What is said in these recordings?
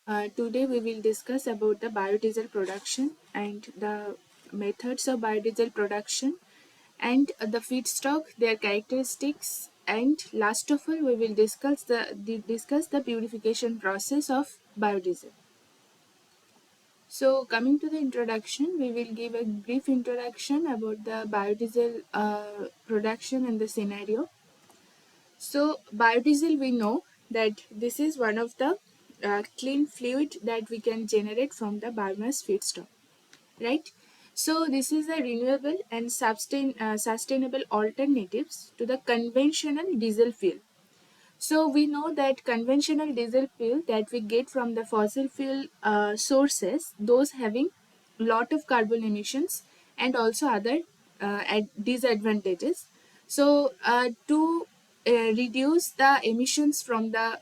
Today we will discuss about the biodiesel production and the methods of biodiesel production and the feedstock, their characteristics, and last of all we will discuss the purification process of biodiesel. So coming to the introduction, we will give a brief introduction about the biodiesel production and the scenario. So biodiesel, we know that this is one of the clean fluid that we can generate from the biomass feedstock, right? So this is a renewable and sustainable alternatives to the conventional diesel fuel. So we know that conventional diesel fuel that we get from the fossil fuel sources, those having lot of carbon emissions and also other disadvantages. So to reduce the emissions uh,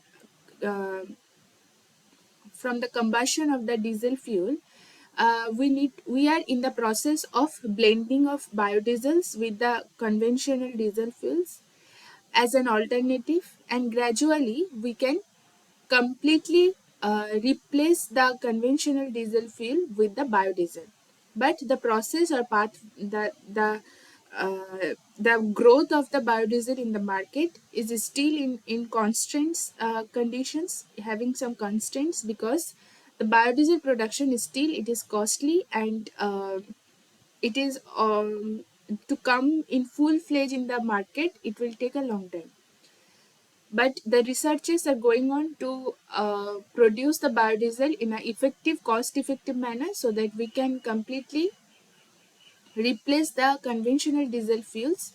from the combustion of the diesel fuel, we are in the process of blending of biodiesels with the conventional diesel fuels as an alternative, and gradually we can completely replace the conventional diesel fuel with the biodiesel. But the process or path, the growth of the biodiesel in the market is still in constraints conditions, having some constraints, because the biodiesel production is still, it is costly, and it is to come in full fledged in the market, it will take a long time. But the researches are going on to produce the biodiesel in an effective, cost effective manner, so that we can completely replace the conventional diesel fuels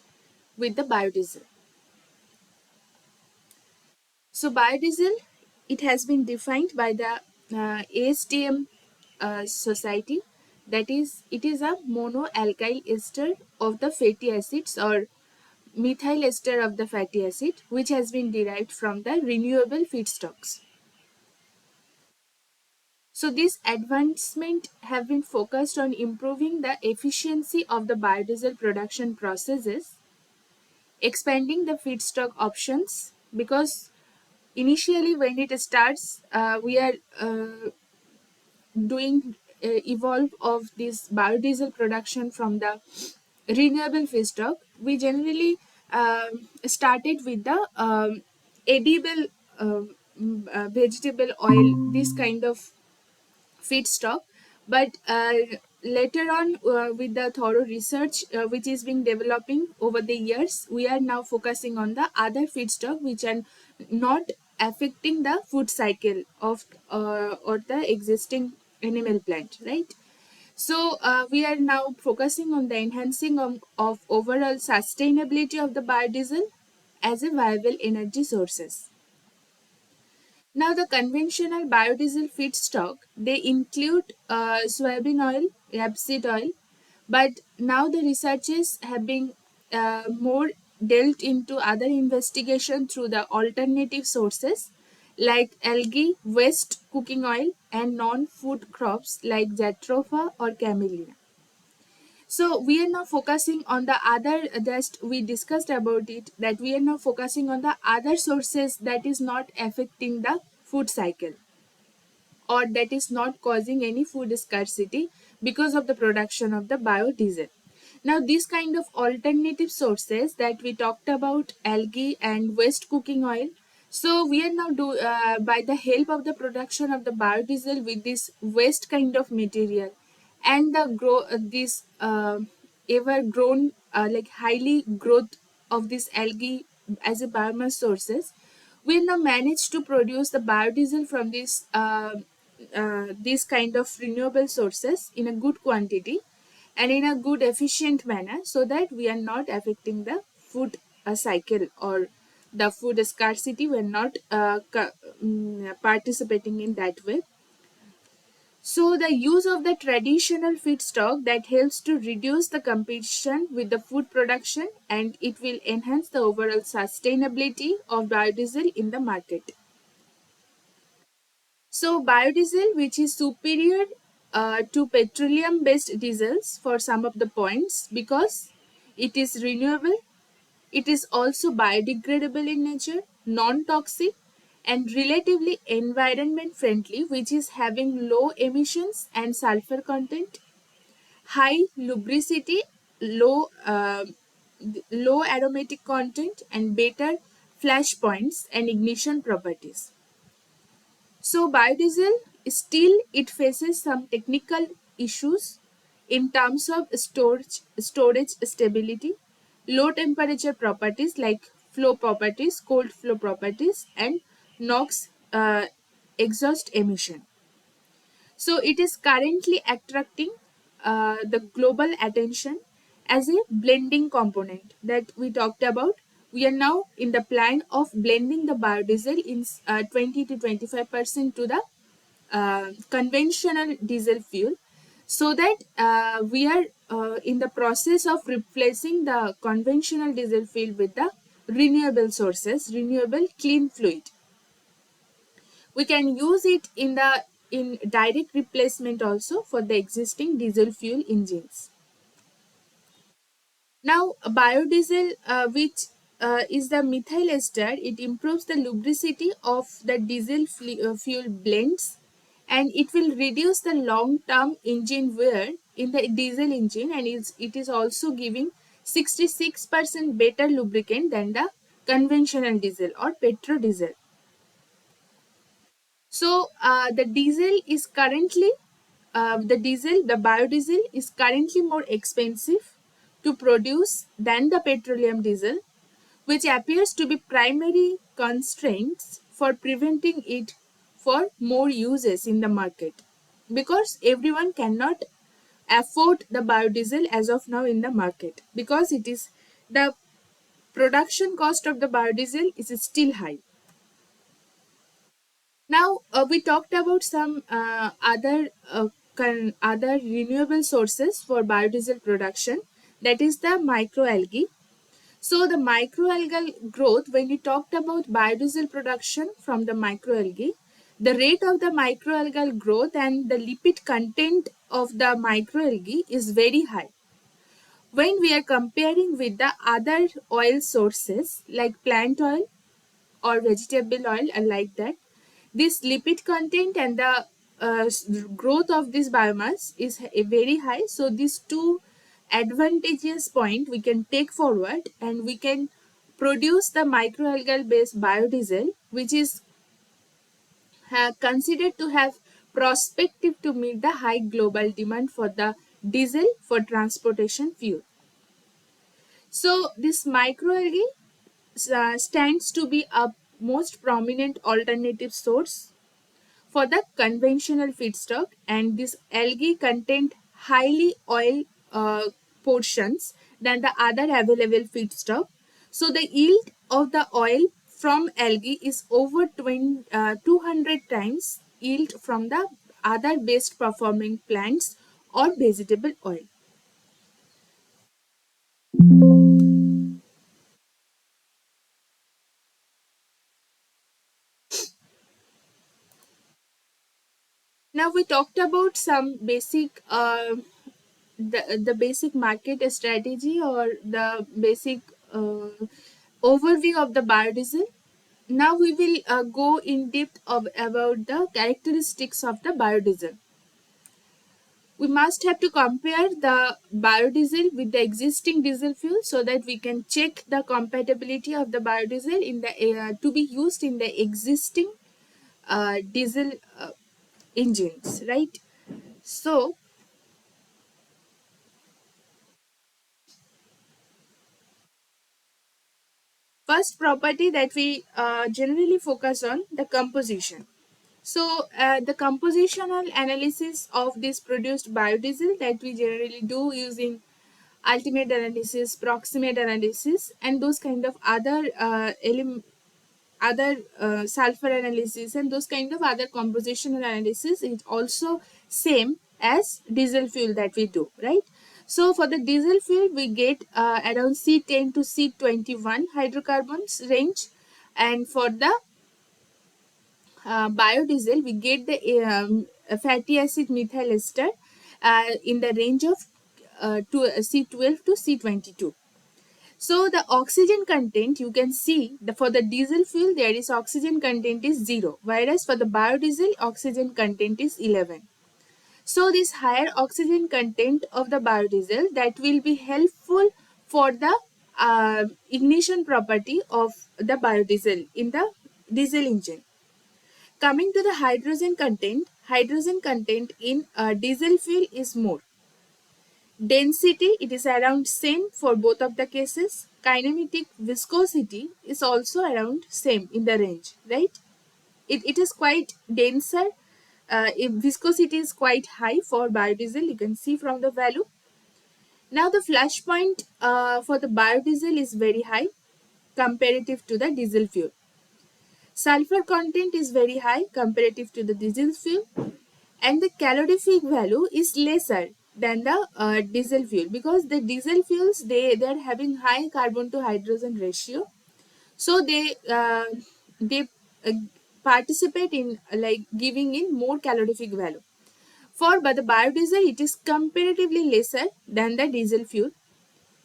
with the biodiesel. So biodiesel, it has been defined by the ASTM society, that is, it is a monoalkyl ester of the fatty acids, or methyl ester of the fatty acid, which has been derived from the renewable feedstocks. So these advancements have been focused on improving the efficiency of the biodiesel production processes, expanding the feedstock options, because initially when it starts, we are doing evolve of this biodiesel production from the renewable feedstock. We generally started with the edible vegetable oil, this kind of feedstock. But later on, with the thorough research which is being developing over the years, we are now focusing on the other feedstock which are not affecting the food cycle of or the existing animal plant, right? So we are now focusing on the enhancing of overall sustainability of the biodiesel as a viable energy sources. Now, the conventional biodiesel feedstock, they include soybean oil, rapeseed oil, but now the researchers have been more delved into other investigation through the alternative sources like algae, waste cooking oil, and non-food crops like jatropha or camellia. So we are now focusing on the other, just we discussed about it, that we are now focusing on the other sources that is not affecting the food cycle, or that is not causing any food scarcity because of the production of the biodiesel. Now these kind of alternative sources that we talked about, algae and waste cooking oil, so we are now by the help of the production of the biodiesel with this waste kind of material, and the this ever grown like highly growth of this algae as a biomass sources, we now manage to produce the biodiesel from these kind of renewable sources in a good quantity and in a good efficient manner, so that we are not affecting the food cycle or the food scarcity. We are not participating in that way. So the use of the traditional feedstock, that helps to reduce the competition with the food production, and it will enhance the overall sustainability of biodiesel in the market. So biodiesel, which is superior to petroleum based diesels for some of the points, because it is renewable, it is also biodegradable in nature, non toxic, and relatively environment friendly, which is having low emissions and sulfur content, high lubricity, low low aromatic content, and better flash points and ignition properties. So biodiesel still it faces some technical issues in terms of storage stability, low temperature properties like flow properties, cold flow properties, and NOx exhaust emission. So it is currently attracting the global attention as a blending component that we talked about. We are now in the plan of blending the biodiesel in 20 to 25% to the conventional diesel fuel, so that we are in the process of replacing the conventional diesel fuel with the renewable sources, renewable clean fluid. We can use it in the in direct replacement also for the existing diesel fuel engines. Now, biodiesel, which is the methyl ester, it improves the lubricity of the diesel fuel blends, and it will reduce the long-term engine wear in the diesel engine, and it is also giving 66% better lubricant than the conventional diesel or petrodiesel. So the biodiesel is currently more expensive to produce than the petroleum diesel, which appears to be primary constraints for preventing it for more uses in the market, because everyone cannot afford the biodiesel as of now in the market, because it is the production cost of the biodiesel is still high. Now we talked about some other renewable sources for biodiesel production, that is the microalgae. So the microalgal growth, when we talked about biodiesel production from the microalgae, the rate of the microalgal growth and the lipid content of the microalgae is very high when we are comparing with the other oil sources like plant oil or vegetable oil and like that. This lipid content and the growth of this biomass is very high. So these two advantageous point we can take forward, and we can produce the microalgal based biodiesel, which is considered to have prospective to meet the high global demand for the diesel for transportation fuel. So this microalgae stands to be a most prominent alternative source for the conventional feedstock, and this algae contain highly oil portions than the other available feedstock. So the yield of the oil from algae is over 200 times yield from the other best performing plants or vegetable oil. Now we talked about some basic the basic market strategy, or the basic overview of the biodiesel. Now we will go in depth about the characteristics of the biodiesel. We must have to compare the biodiesel with the existing diesel fuel, so that we can check the compatibility of the biodiesel in the to be used in the existing diesel engines, right? So first property that we generally focus on, the composition. So the compositional analysis of this produced biodiesel that we generally do using ultimate analysis, proximate analysis, and those kind of other sulfur analysis, and those kind of other compositional analysis is also same as diesel fuel that we do, right? So for the diesel fuel we get around C10 to C21 hydrocarbons range, and for the biodiesel we get the fatty acid methyl ester in the range of C12 to C22. So the oxygen content, you can see for the diesel fuel there is oxygen content is 0, whereas for the biodiesel oxygen content is 11. So this higher oxygen content of the biodiesel, that will be helpful for the ignition property of the biodiesel in the diesel engine. Coming to the hydrogen content in diesel fuel is more. Density, it is around same for both of the cases. Kinematic viscosity is also around same in the range, right? It is quite denser. Viscosity is quite high for biodiesel, you can see from the value. Now the flash point for the biodiesel is very high comparative to the diesel fuel. Sulfur content is very high comparative to the diesel fuel, and the calorific value is lesser than the diesel fuel, because the diesel fuels they are having high carbon to hydrogen ratio, so they uh, participate in like giving in more calorific value. But the biodiesel, it is comparatively lesser than the diesel fuel.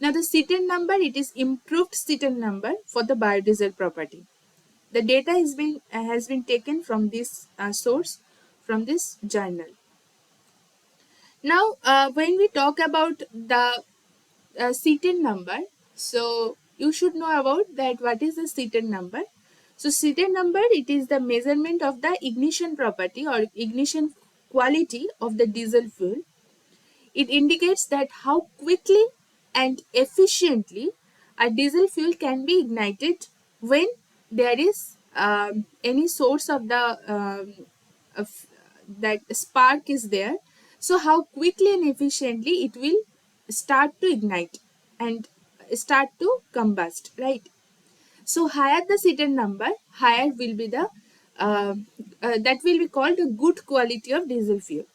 Now the Cetan number, it is improved Cetan number for the biodiesel property. The data has been taken from this source, from this journal. Now, when we talk about the Cetan number, so you should know about that what is the Cetan number. So Cetan number, it is the measurement of the ignition property or ignition quality of the diesel fuel. It indicates that how quickly and efficiently a diesel fuel can be ignited when there is any source of the of that spark is there. So how quickly and efficiently it will start to ignite and start to combust, right? So higher the Cetan number, higher will be the that will be called a good quality of diesel fuel,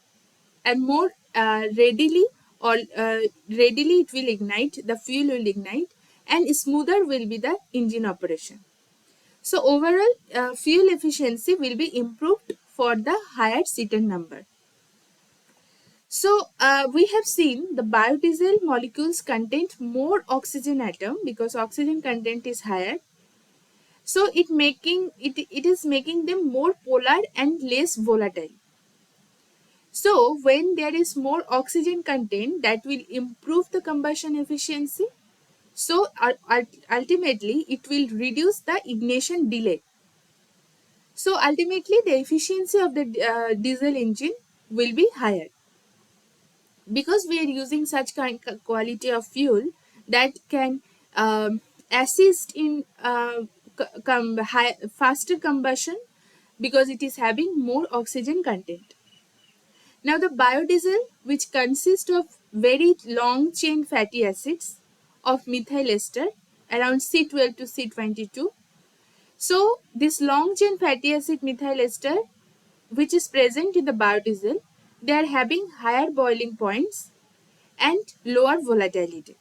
and more readily it will ignite, the fuel will ignite, and smoother will be the engine operation. So overall fuel efficiency will be improved for the higher Cetan number. So we have seen the biodiesel molecules contain more oxygen atom because oxygen content is higher. So it is making them more polar and less volatile. So when there is more oxygen content, that will improve the combustion efficiency. So ultimately it will reduce the ignition delay. So ultimately the efficiency of the diesel engine will be higher, because we are using such kind quality of fuel that can assist in faster combustion, because it is having more oxygen content. Now the biodiesel, which consists of very long chain fatty acids of methyl ester around C12 to C22. So this long chain fatty acid methyl ester, which is present in the biodiesel, they are having higher boiling points and lower volatility.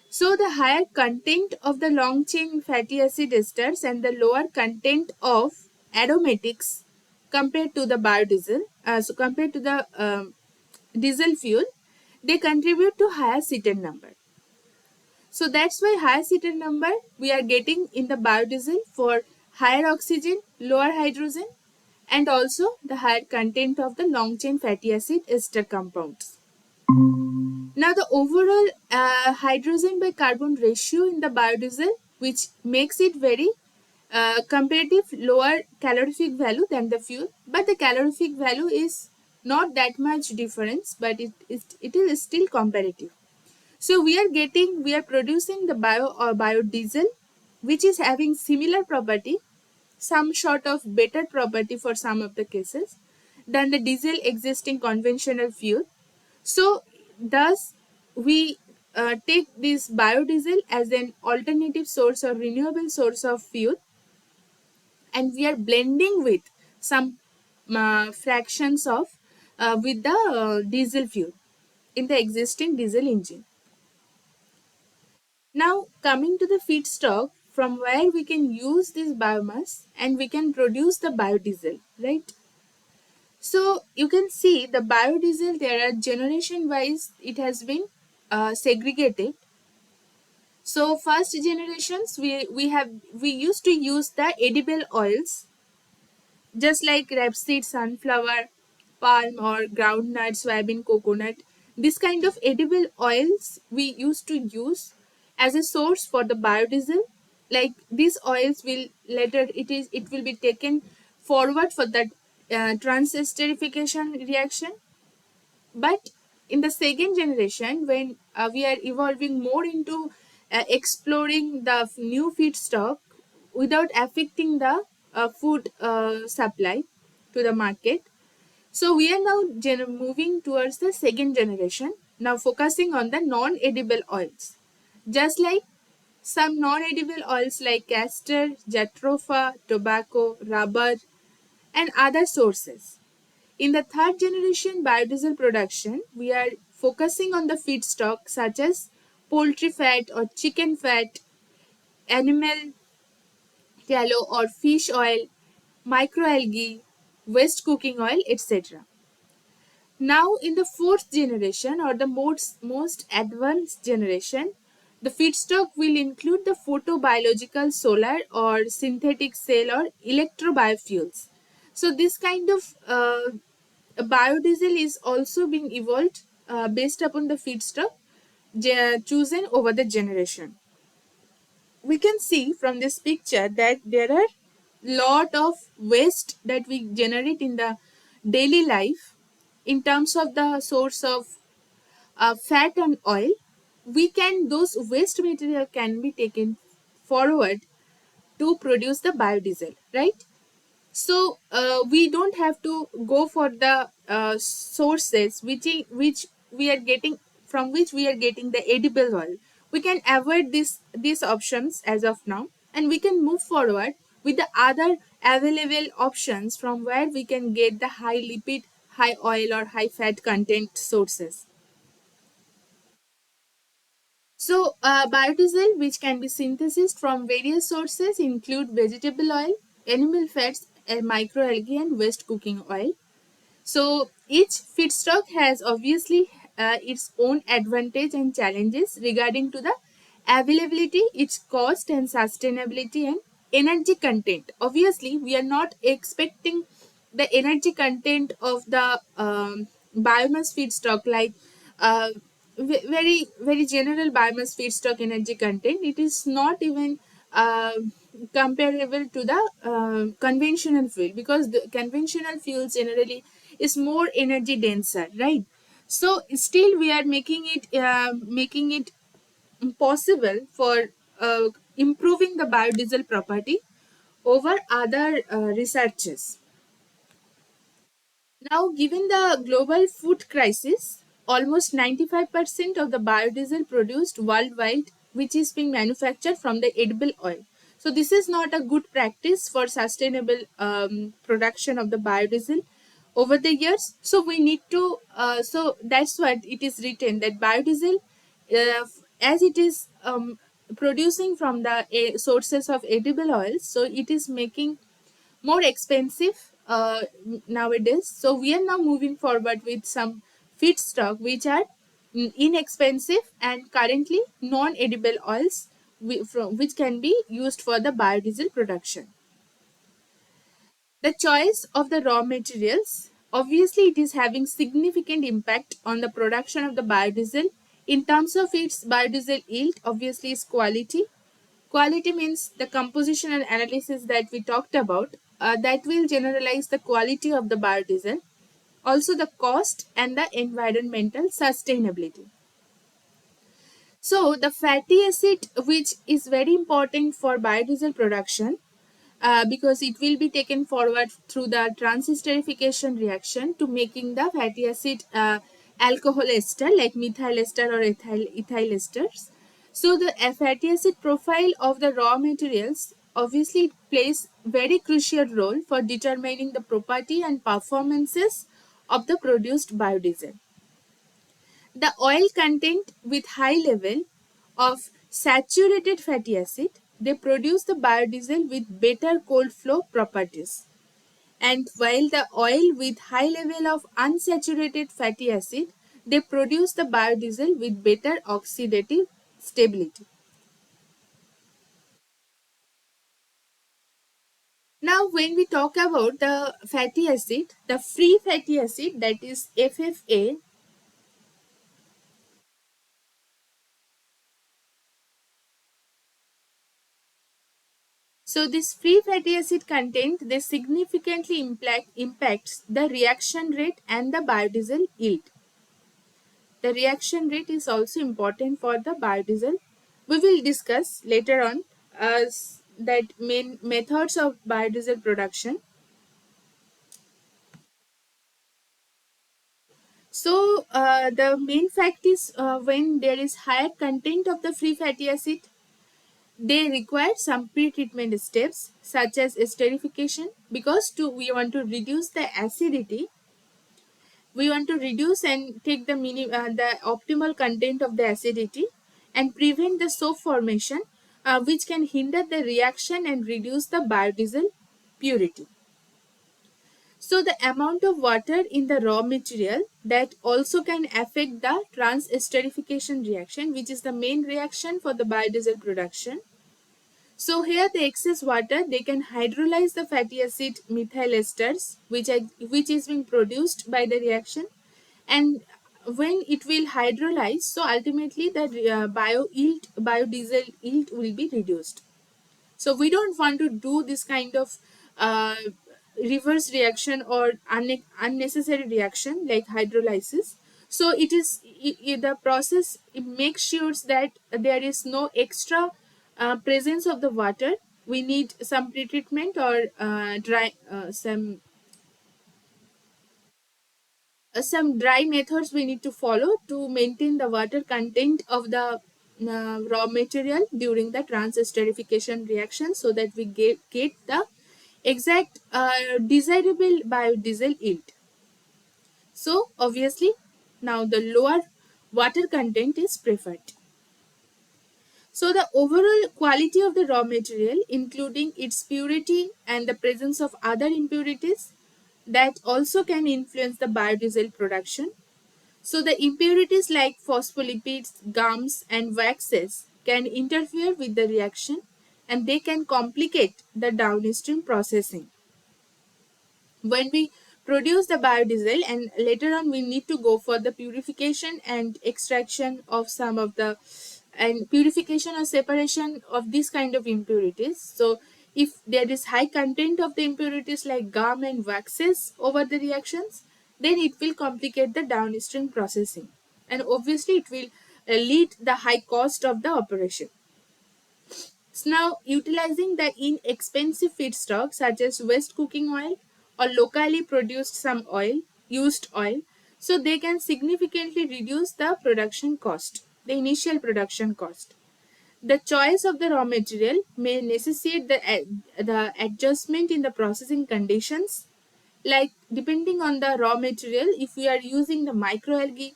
So the higher content of the long chain fatty acid esters and the lower content of aromatics compared to the biodiesel, so compared to the diesel fuel, they contribute to higher Cetan number. So that's why higher Cetan number we are getting in the biodiesel for higher oxygen, lower hydrogen, and also the higher content of the long chain fatty acid ester compounds. Now the overall hydrogen by carbon ratio in the biodiesel, which makes it very comparative lower calorific value than the fuel, but the calorific value is not that much difference, but it is still comparative. So we are producing the biodiesel, which is having similar property, some sort of better property for some of the cases than the diesel existing conventional fuel. So thus we take this biodiesel as an alternative source or renewable source of fuel, and we are blending with some fractions of with the diesel fuel in the existing diesel engine. Now coming to the feedstock from where we can use this biomass and we can produce the biodiesel, right? So you can see the biodiesel, there are generation wise it has been segregated. So first generations, we used to use the edible oils, just like rapeseed, sunflower, palm or groundnut, soybean, coconut. This kind of edible oils we used to use as a source for the biodiesel. Like these oils will later it will be taken forward for that transesterification reaction. But in the second generation, when we are evolving more into exploring the new feedstock without affecting the food supply to the market, so we are now moving towards the second generation, now focusing on the non-edible oils. Just like some non-edible oils like castor, jatropha, tobacco, rubber, and other sources. In the third generation biodiesel production, we are focusing on the feedstock such as poultry fat or chicken fat, animal tallow or fish oil, microalgae, waste cooking oil, etc. Now, in the fourth generation or the most advanced generation, the feedstock will include the photobiological solar or synthetic cell or electrobiofuels. So, this kind of biodiesel is also being evolved based upon the feedstock chosen over the generation. We can see from this picture that there are lot of waste that we generate in the daily life in terms of the source of fat and oil. We can those waste material can be taken forward to produce the biodiesel, right? So we don't have to go for the sources which we are getting from which we are getting the edible oil. We can avoid these options as of now, and we can move forward with the other available options from where we can get the high lipid, high oil or high fat content sources. So, biodiesel, which can be synthesized from various sources, include vegetable oil, animal fats, and microalgae, and waste cooking oil. So, each feedstock has obviously its own advantage and challenges regarding to the availability, its cost and sustainability, and energy content. Obviously, we are not expecting the energy content of the biomass feedstock like uh, very general biomass feedstock energy content. It is not even comparable to the conventional fuel, because the conventional fuels generally is more energy denser, right? So still we are making it possible for improving the biodiesel property over other researches. Now, given the global food crisis, almost 95% of the biodiesel produced worldwide, which is being manufactured from the edible oil. So, this is not a good practice for sustainable production of the biodiesel over the years. So, we need to, so that's what it is written that biodiesel, as it is producing from the sources of edible oils, so it is making more expensive nowadays. So we are now moving forward with some feedstock which are inexpensive and currently non-edible oils which can be used for the biodiesel production. The choice of the raw materials, obviously it is having significant impact on the production of the biodiesel. In terms of its biodiesel yield, obviously is quality. Quality means the composition and analysis that we talked about, that will generalize the quality of the biodiesel. Also the cost and the environmental sustainability. So the fatty acid, which is very important for biodiesel production, because it will be taken forward through the transesterification reaction to making the fatty acid alcohol ester like methyl ester or ethyl esters. So the fatty acid profile of the raw materials obviously it plays very crucial role for determining the property and performances of the produced biodiesel. The oil content with high level of saturated fatty acid, they produce the biodiesel with better cold flow properties. And while the oil with high level of unsaturated fatty acid, they produce the biodiesel with better oxidative stability. Now, when we talk about the fatty acid, the free fatty acid, that is FFA. So this free fatty acid content, they significantly impacts the reaction rate and the biodiesel yield. The reaction rate is also important for the biodiesel. We will discuss later on that main methods of biodiesel production. So the main fact is when there is higher content of the free fatty acid, they require some pre-treatment steps such as esterification, because we want to reduce the acidity. We want to reduce and take the optimal content of the acidity and prevent the soap formation, which can hinder the reaction and reduce the biodiesel purity. So the amount of water in the raw material, that also can affect the trans esterification reaction, which is the main reaction for the biodiesel production. So here the excess water, they can hydrolyze the fatty acid methyl esters, which is being produced by the reaction. And when it will hydrolyze, so ultimately the biodiesel yield will be reduced. So we don't want to do this kind of uh, reverse reaction or unnecessary reaction like hydrolysis. So the process, it makes sure that there is no extra presence of the water. We need some pretreatment or some dry methods we need to follow to maintain the water content of the raw material during the trans-esterification reaction, so that we get the exact desirable biodiesel yield. So obviously now the lower water content is preferred. So the overall quality of the raw material, including its purity and the presence of other impurities, that also can influence the biodiesel production. So the impurities like phospholipids, gums and waxes can interfere with the reaction, and they can complicate the downstream processing. When we produce the biodiesel, and later on we need to go for the purification and extraction of some of the, and purification or separation of this kind of impurities. So if there is high content of the impurities like gum and waxes over the reactions, then it will complicate the downstream processing, and obviously it will lead the high cost of the operation. So now, utilizing the inexpensive feedstock such as waste cooking oil or locally produced some oil, used oil, so they can significantly reduce the production cost, the initial production cost. The choice of the raw material may necessitate the adjustment in the processing conditions, like depending on the raw material. If we are using the microalgae,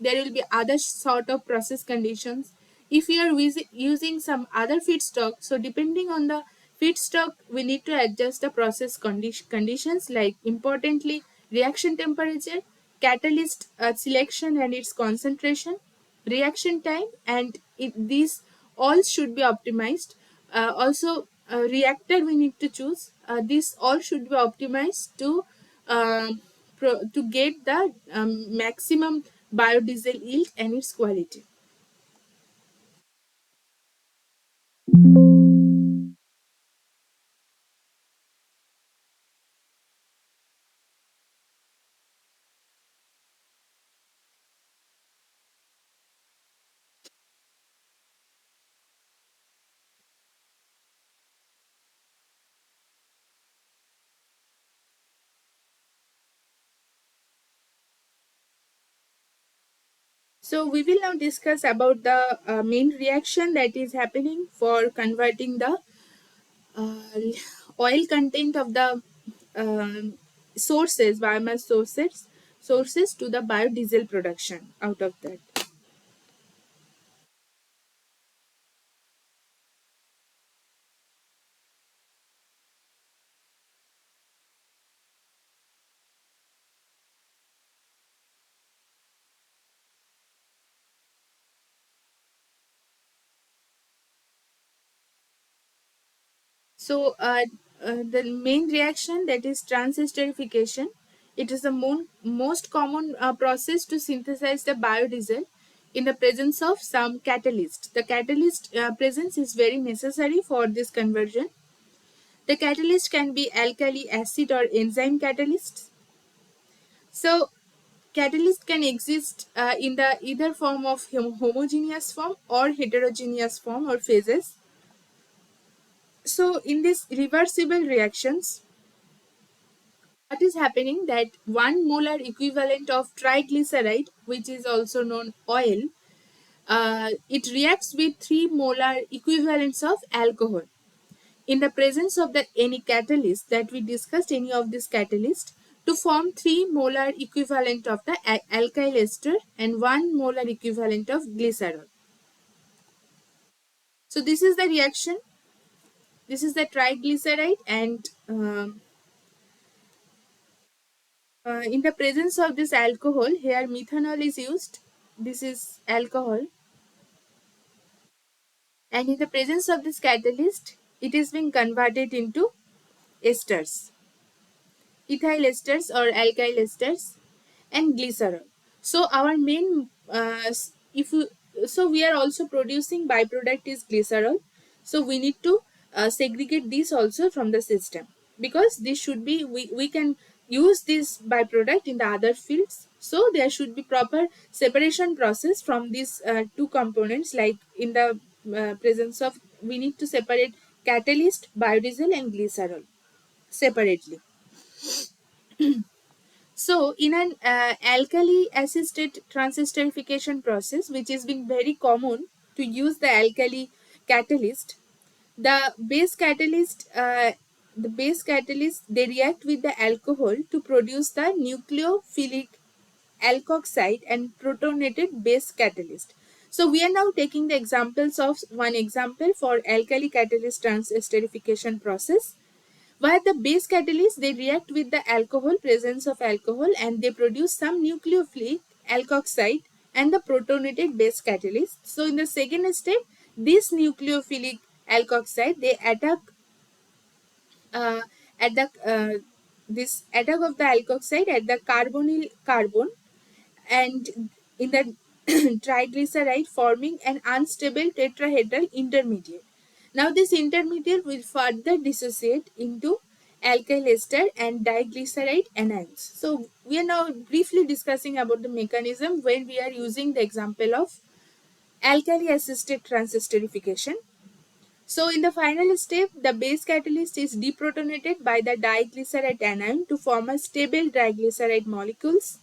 there will be other sort of process conditions. If we are using some other feedstock, so depending on the feedstock, we need to adjust the process conditions, like importantly reaction temperature, catalyst selection and its concentration, reaction time, and these all should be optimized. Also reactor we need to choose, this all should be optimized um, to get the maximum biodiesel yield and its quality. So we will now discuss about the main reaction that is happening for converting the uh, oil content of the biomass sources to the biodiesel production out of that. So the main reaction, that is transesterification. It is the most common process to synthesize the biodiesel in the presence of some catalyst. The catalyst presence is very necessary for this conversion. The catalyst can be alkali, acid, or enzyme catalysts. So catalyst can exist in the either form of homogeneous form or heterogeneous form or phases. So in these reversible reactions, what is happening, that 1 molar equivalent of triglyceride, which is also known oil, it reacts with 3 molar equivalents of alcohol. In the presence of any catalyst that we discussed, any of this catalyst, to form 3 molar equivalent of the alkyl ester and 1 molar equivalent of glycerol. So this is the reaction. This is the triglyceride, and in the presence of this alcohol, here methanol is used. This is alcohol, and in the presence of this catalyst, it is being converted into esters, ethyl esters or alkyl esters, and glycerol. So our main, if you, so we are also producing byproduct is glycerol. So we need to segregate this also from the system, because this should be, we can use this byproduct in the other fields. So there should be proper separation process from these two components, like in the presence of, we need to separate catalyst, biodiesel, and glycerol separately. So, in an alkali assisted transesterification process, which is being very common to use the alkali catalyst, the base catalyst, they react with the alcohol to produce the nucleophilic alkoxide and protonated base catalyst. So we are now taking the examples of one example for alkali catalyst transesterification process, where the base catalyst, they react with the alcohol, presence of alcohol, and they produce some nucleophilic alkoxide and the protonated base catalyst. So in the second step, this nucleophilic alkoxide, they attack at the this attack of the alkoxide at the carbonyl carbon, and in the triglyceride, forming an unstable tetrahedral intermediate. Now this intermediate will further dissociate into alkyl ester and diglyceride anions. So we are now briefly discussing about the mechanism when we are using the example of alkali assisted transesterification. So in the final step, the base catalyst is deprotonated by the diglyceride anion to form a stable diglyceride molecules.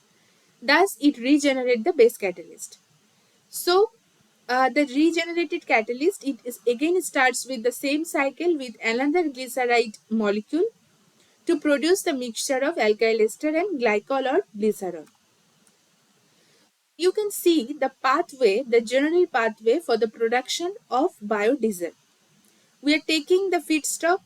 Thus, it regenerates the base catalyst. So, the regenerated catalyst, it is again starts with the same cycle with another glyceride molecule to produce the mixture of alkyl ester and glycol or glycerol. You can see the pathway, the general pathway for the production of biodiesel. We are taking the feedstock,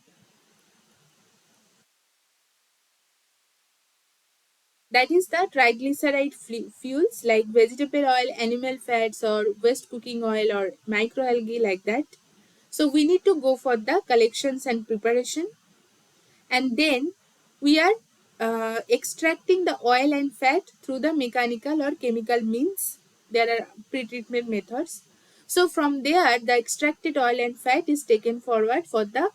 that is the triglyceride fuels like vegetable oil, animal fats, or waste cooking oil, or microalgae like that. So we need to go for the collections and preparation, and then we are extracting the oil and fat through the mechanical or chemical means. There are pre-treatment methods. So from there, the extracted oil and fat is taken forward for the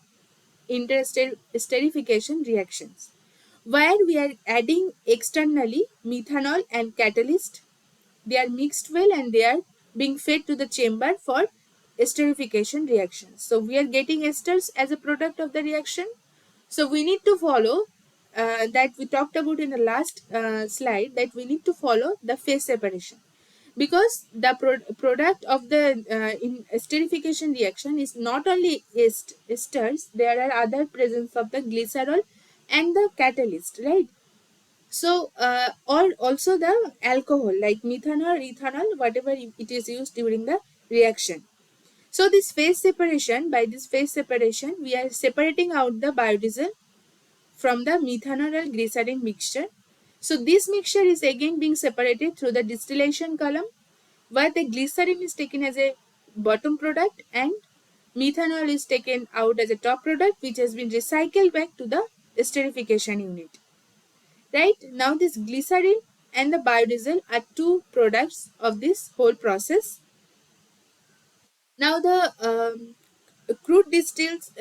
interesterification reactions, where we are adding externally methanol and catalyst. They are mixed well and they are being fed to the chamber for esterification reactions. So we are getting esters as a product of the reaction. So we need to follow that we talked about in the last slide, that we need to follow the phase separation, because the product of the in esterification reaction is not only esters, there are other presence of the glycerol and the catalyst, right? So or also the alcohol like methanol or ethanol, whatever it is used during the reaction. So this phase separation, by this phase separation, we are separating out the biodiesel from the methanol or glycerin mixture. So this mixture is again being separated through the distillation column, where the glycerin is taken as a bottom product and methanol is taken out as a top product which has been recycled back to the esterification unit. Right now, this glycerin and the biodiesel are two products of this whole process. Now the crude distills,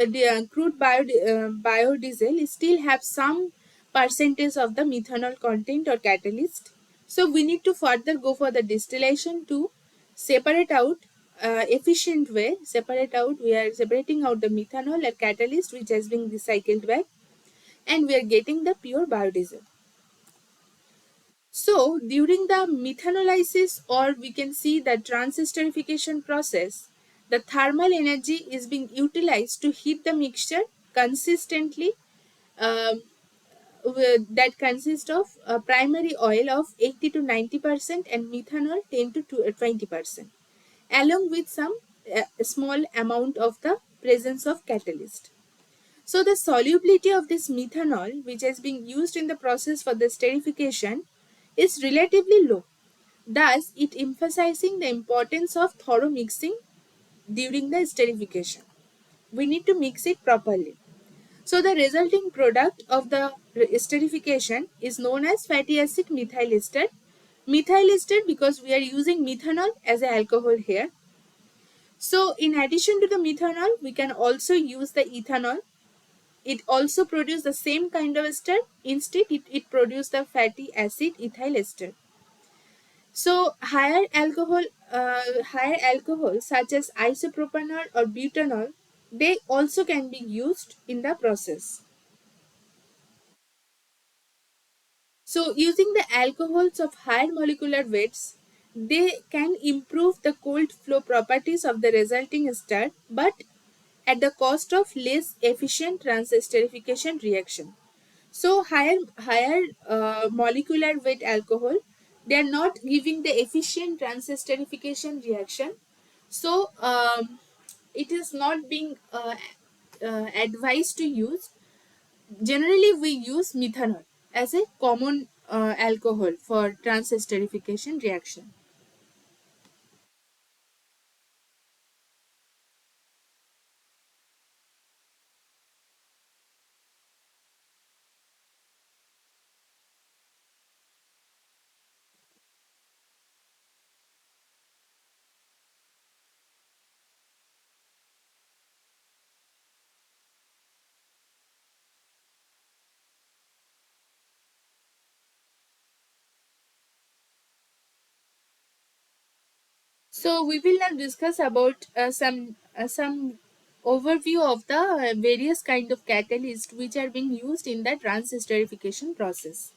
biodiesel still have some percentage of the methanol content or catalyst. So we need to further go for the distillation to separate out efficient way. We are separating out the methanol and catalyst which has been recycled back, and we are getting the pure biodiesel. So during the methanolysis, or we can see the transesterification process, the thermal energy is being utilized to heat the mixture consistently, um, that consists of primary oil of 80 to 90% and methanol 10 to 20%, along with some small amount of the presence of catalyst. So the solubility of this methanol, which has been used in the process for the esterification, is relatively low. Thus, it emphasizing the importance of thorough mixing during the esterification. We need to mix it properly. So the resulting product of the esterification is known as fatty acid methyl ester. Methyl ester because we are using methanol as an alcohol here. So in addition to the methanol, we can also use the ethanol. It also produces the same kind of ester. Instead, it produces the fatty acid ethyl ester. So higher alcohol such as isopropanol or butanol, they also can be used in the process. So using the alcohols of higher molecular weights, they can improve the cold flow properties of the resulting ester, but at the cost of less efficient transesterification reaction. So higher molecular weight alcohol, they are not giving the efficient transesterification reaction. So it is not being advised to use. Generally, we use methanol as a common alcohol for transesterification reaction. So we will now discuss about some overview of the various kind of catalysts which are being used in the transesterification process.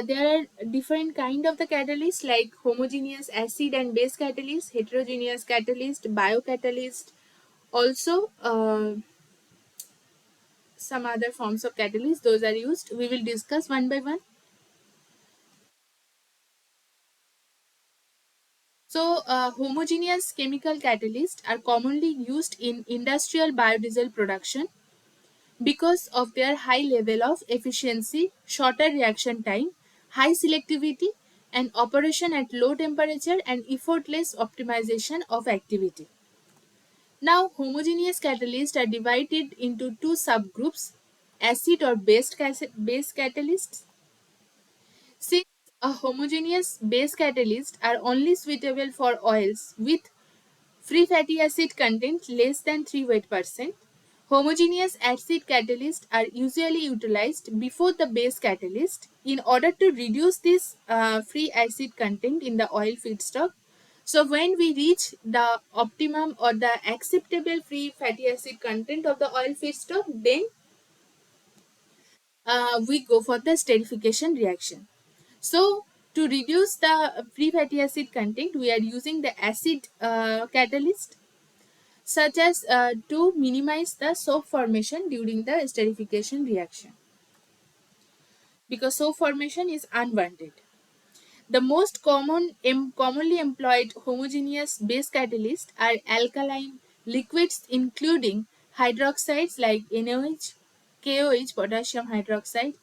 There are different kind of the catalyst like homogeneous acid and base catalyst, heterogeneous catalyst, biocatalyst, also some other forms of catalyst. Those are used. We will discuss one by one. So, homogeneous chemical catalysts are commonly used in industrial biodiesel production because of their high level of efficiency, shorter reaction time, high selectivity, and operation at low temperature and effortless optimization of activity. Now, homogeneous catalysts are divided into two subgroups: acid or base catalysts. Since a homogeneous base catalysts are only suitable for oils with free fatty acid content less than 3 weight%, homogeneous acid catalysts are usually utilized before the base catalyst in order to reduce this free acid content in the oil feedstock. So when we reach the optimum or the acceptable free fatty acid content of the oil feedstock, then we go for the esterification reaction. So to reduce the free fatty acid content, we are using the acid catalyst such as to minimize the soap formation during the esterification reaction because soap formation is unwanted. The most commonly employed homogeneous base catalysts are alkaline liquids including hydroxides like NaOH, KOH, potassium hydroxide,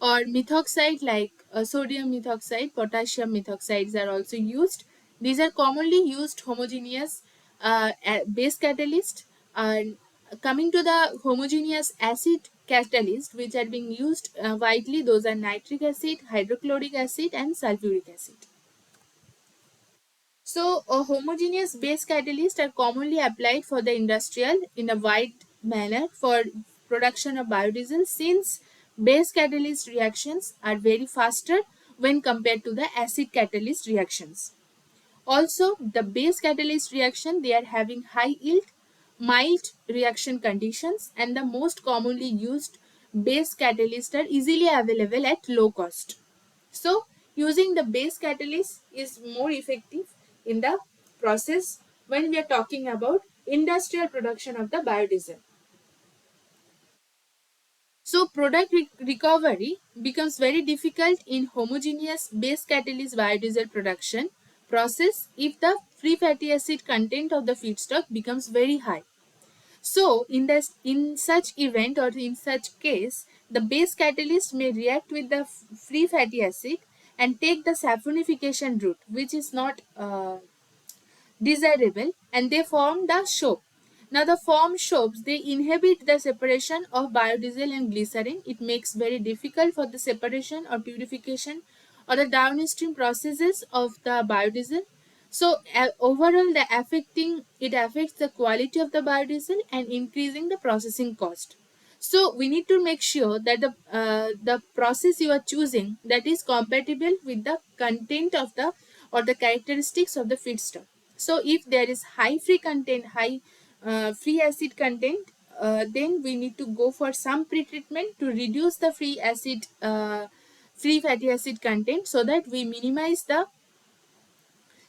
or methoxide like sodium methoxide, potassium methoxides are also used. These are commonly used homogeneous base catalyst. And coming to the homogeneous acid catalyst which are being used widely, those are nitric acid, hydrochloric acid, and sulfuric acid. So, a homogeneous base catalyst are commonly applied for the industrial in a wide manner for production of biodiesel, since base catalyst reactions are very faster when compared to the acid catalyst reactions. Also, the base catalyst reaction, they are having high yield, mild reaction conditions, and the most commonly used base catalysts are easily available at low cost. So, using the base catalyst is more effective in the process when we are talking about industrial production of the biodiesel. So, product recovery becomes very difficult in homogeneous base catalyst biodiesel production process if the free fatty acid content of the feedstock becomes very high. So, in such event or in such case, the base catalyst may react with the free fatty acid and take the saponification route, which is not desirable, and they form the soap. Now the formed soaps, they inhibit the separation of biodiesel and glycerin. It makes very difficult for the separation or purification or the downstream processes of the biodiesel. So overall it affects the quality of the biodiesel and increasing the processing cost. So we need to make sure that the process you are choosing, that is compatible with the content of the or the characteristics of the feedstock. So if there is high free content, high free acid content, then we need to go for some pretreatment to reduce the free fatty acid content, so that we minimize the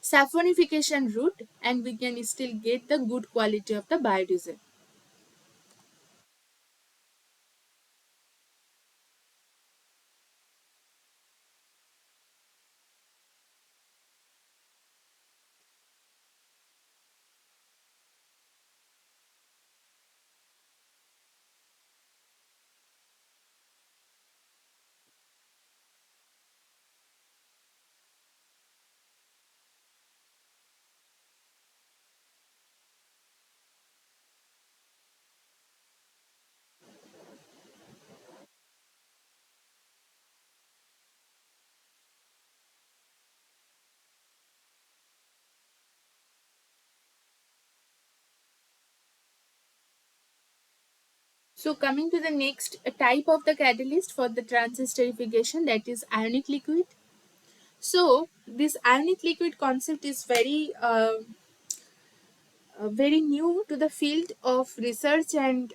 saponification route and we can still get the good quality of the biodiesel. So coming to the next type of the catalyst for the transesterification, that is ionic liquid. So this ionic liquid concept is very new to the field of research and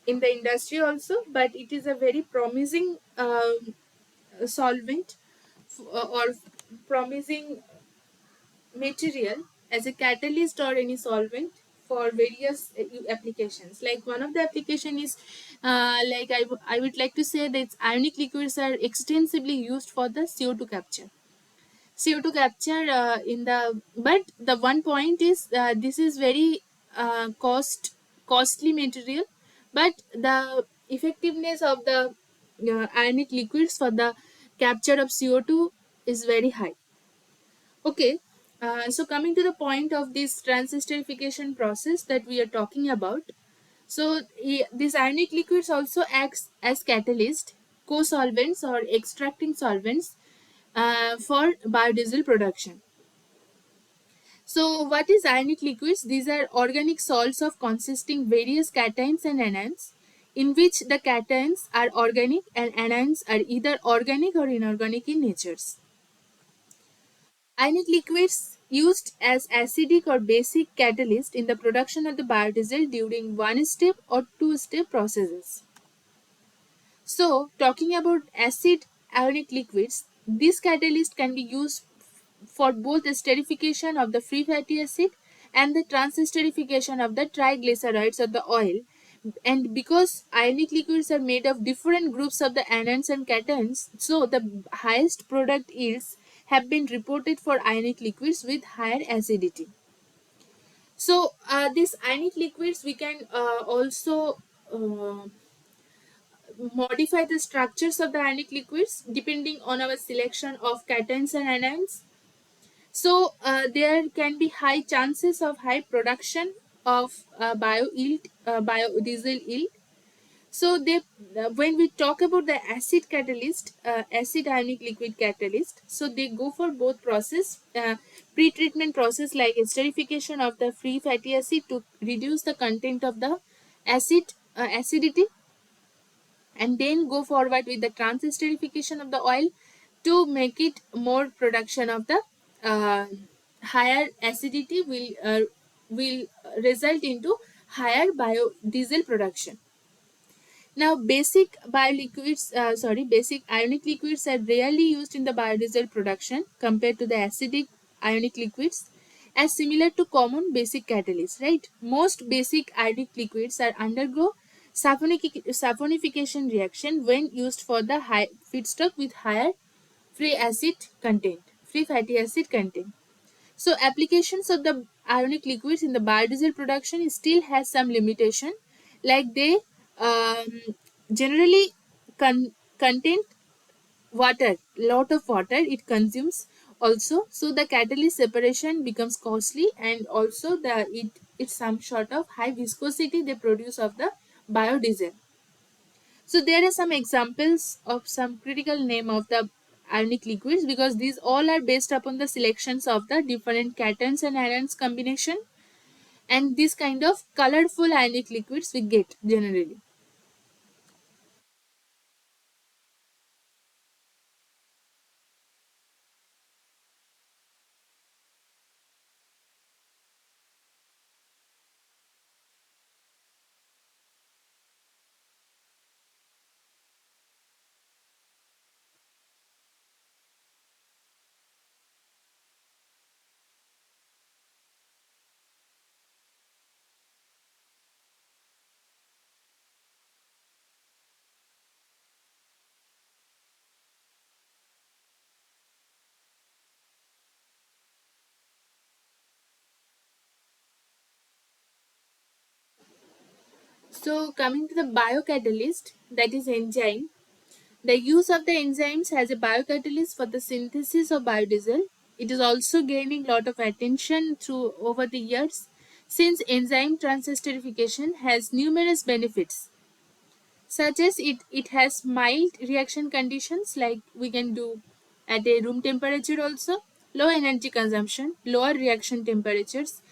in the industry also, but it is a very promising solvent or promising material as a catalyst or any solvent for various applications. Like one of the application is I would like to say that ionic liquids are extensively used for the CO2 capture. CO2 capture in the, but the one point is this is very costly material, but the effectiveness of the ionic liquids for the capture of CO2 is very high. Okay, so coming to the point of this transesterification process that we are talking about. So these ionic liquids also acts as catalyst, co-solvents or extracting solvents for biodiesel production. So what is ionic liquids? These are organic salts of consisting various cations and anions, in which the cations are organic and anions are either organic or inorganic in natures. Ionic liquids used as acidic or basic catalyst in the production of the biodiesel during one step or two step processes. So, talking about acid ionic liquids, this catalyst can be used for both the esterification of the free fatty acid and the transesterification of the triglycerides or the oil, and because ionic liquids are made of different groups of the anions and cations, so the highest product yields have been reported for ionic liquids with higher acidity. So these ionic liquids we can also modify the structures of the ionic liquids depending on our selection of cations and anions. So there can be high chances of high production of biodiesel yield. So they, when we talk about the acid catalyst, acid ionic liquid catalyst, so they go for both process, pre-treatment process like esterification of the free fatty acid to reduce the content of the acidity, and then go forward with the trans-esterification of the oil to make it more production of the uh, higher acidity will result into higher biodiesel production. Now, basic ionic liquids are rarely used in the biodiesel production compared to the acidic ionic liquids, as similar to common basic catalysts, right? Most basic ionic liquids are undergo saponification reaction when used for the high feedstock with higher free fatty acid content. So applications of the ionic liquids in the biodiesel production still has some limitation, like they um, generally contain water, lot of water it consumes also. So the catalyst separation becomes costly, and also it's some sort of high viscosity they produce of the biodiesel. So there are some examples of some critical name of the ionic liquids, because these all are based upon the selections of the different cations and anions combination, and this kind of colorful ionic liquids we get generally. So coming to the biocatalyst, that is enzyme. The use of the enzymes as a biocatalyst for the synthesis of biodiesel, it is also gaining lot of attention through over the years, since enzyme transesterification has numerous benefits, such as it has mild reaction conditions, like we can do at a room temperature also, low energy consumption, lower reaction temperatures,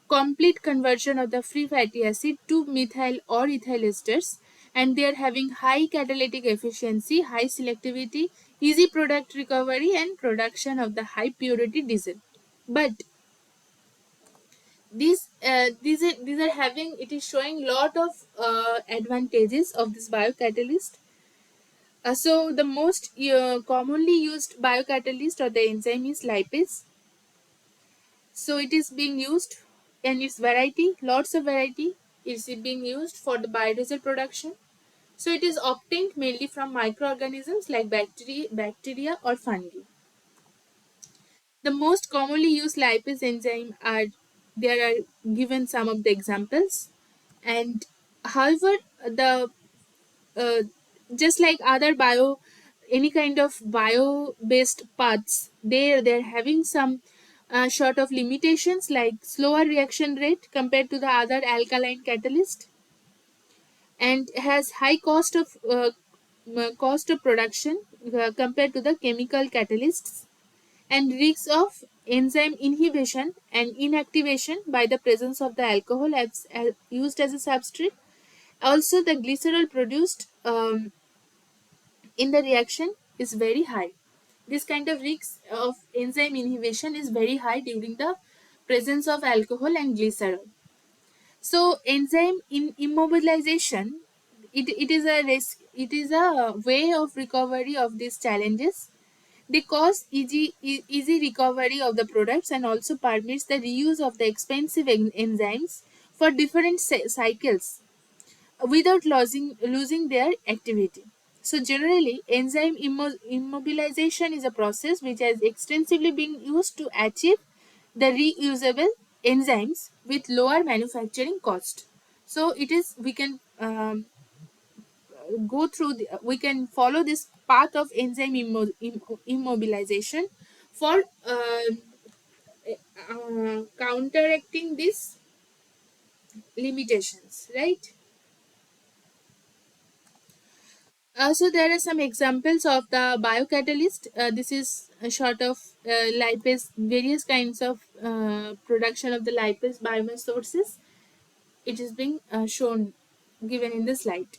complete conversion of the free fatty acid to methyl or ethyl esters, and they are having high catalytic efficiency, high selectivity, easy product recovery, and production of the high purity diesel. But these are having, it is showing lot of advantages of this biocatalyst. So the most commonly used biocatalyst or the enzyme is lipase. So it is being used, and its variety, lots of variety, is being used for the biodiesel production. So it is obtained mainly from microorganisms like bacteria or fungi. The most commonly used lipase enzyme are, there are given some of the examples, and however the uh, just like other any kind of bio based paths, they're having some sort of limitations, like slower reaction rate compared to the other alkaline catalyst, and has high cost of production compared to the chemical catalysts, and risks of enzyme inhibition and inactivation by the presence of the alcohol as used as a substrate. Also the glycerol produced in the reaction is very high. This kind of risk of enzyme inhibition is very high during the presence of alcohol and glycerol. So enzyme in immobilization, it is a risk. It is a way of recovery of these challenges. They cause easy recovery of the products, and also permits the reuse of the expensive enzymes for different cycles. without losing their activity. So generally, enzyme immobilization is a process which has extensively been used to achieve the reusable enzymes with lower manufacturing cost. So it is, we can we can follow this path of enzyme immobilization for counteracting these limitations, right? So there are some examples of the biocatalyst. This is a sort of lipase, various kinds of production of the lipase biomass sources. It is being shown, given in the slide.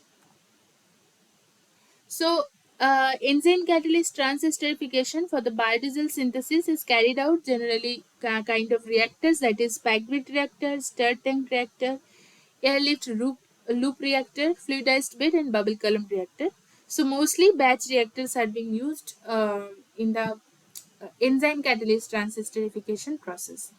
So, enzyme catalyst transesterification for the biodiesel synthesis is carried out generally kind of reactors, that is packed bed reactor, stir tank reactor, airlift loop reactor, fluidized bed, and bubble column reactor. So mostly batch reactors are being used in the enzyme catalyst transesterification process.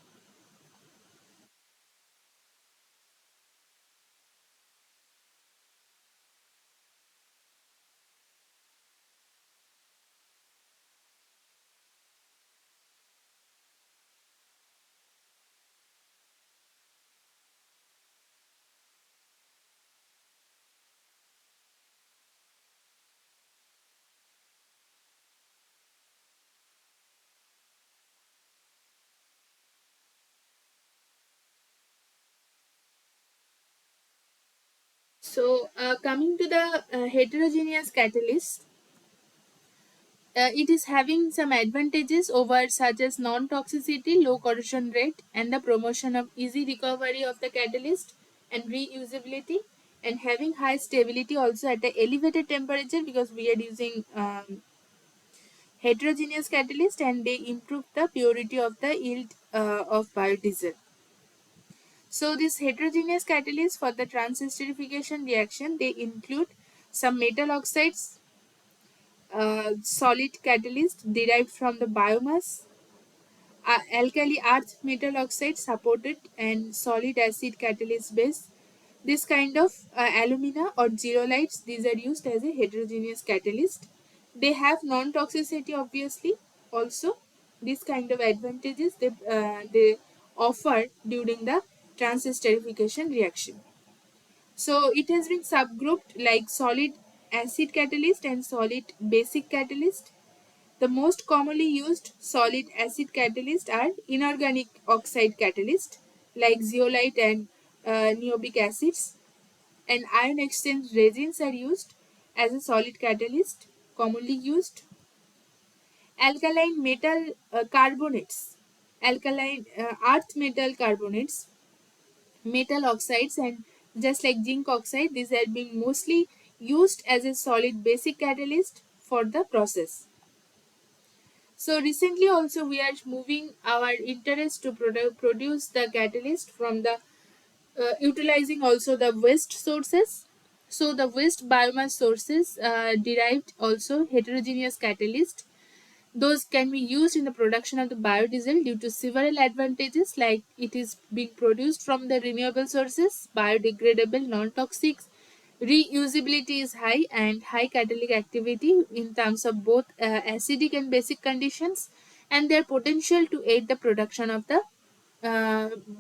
So coming to the heterogeneous catalyst, it is having some advantages over such as non-toxicity, low corrosion rate, and the promotion of easy recovery of the catalyst and reusability, and having high stability also at the elevated temperature, because we are using heterogeneous catalyst, and they improve the purity of the yield of biodiesel. So this heterogeneous catalyst for the transesterification reaction, they include some metal oxides, solid catalyst derived from the biomass, alkali earth metal oxide supported, and solid acid catalyst base. This kind of alumina or zeolites, these are used as a heterogeneous catalyst. They have non-toxicity obviously also. This kind of advantages they offer during the transesterification reaction. So it has been subgrouped like solid acid catalyst and solid basic catalyst. The most commonly used solid acid catalysts are inorganic oxide catalysts like zeolite and niobic acids, and ion exchange resins are used as a solid catalyst. Commonly used alkaline metal carbonates, alkaline earth metal carbonates, metal oxides, and just like zinc oxide, these are being mostly used as a solid basic catalyst for the process. So recently also we are moving our interest to produce the catalyst from the utilizing also the waste sources. So the waste biomass sources derived also heterogeneous catalyst. Those can be used in the production of the biodiesel due to several advantages, like it is being produced from the renewable sources, biodegradable, non-toxic, reusability is high, and high catalytic activity in terms of both acidic and basic conditions, and their potential to aid the production of the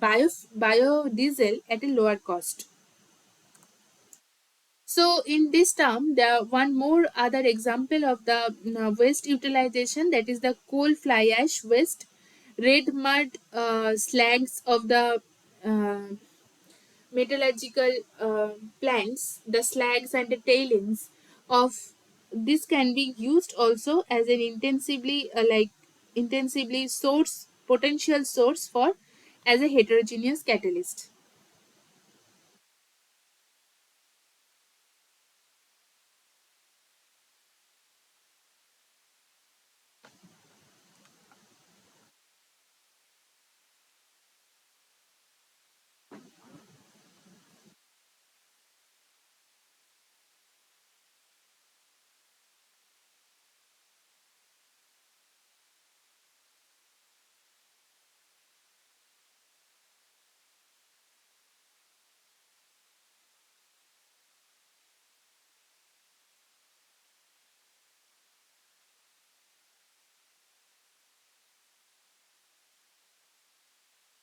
biodiesel at a lower cost. So in this term, there one more other example of the waste utilization, that is the coal fly ash waste, red mud slags of the uh, metallurgical plants, the slags and the tailings of this can be used also as an intensively source potential source for as a heterogeneous catalyst.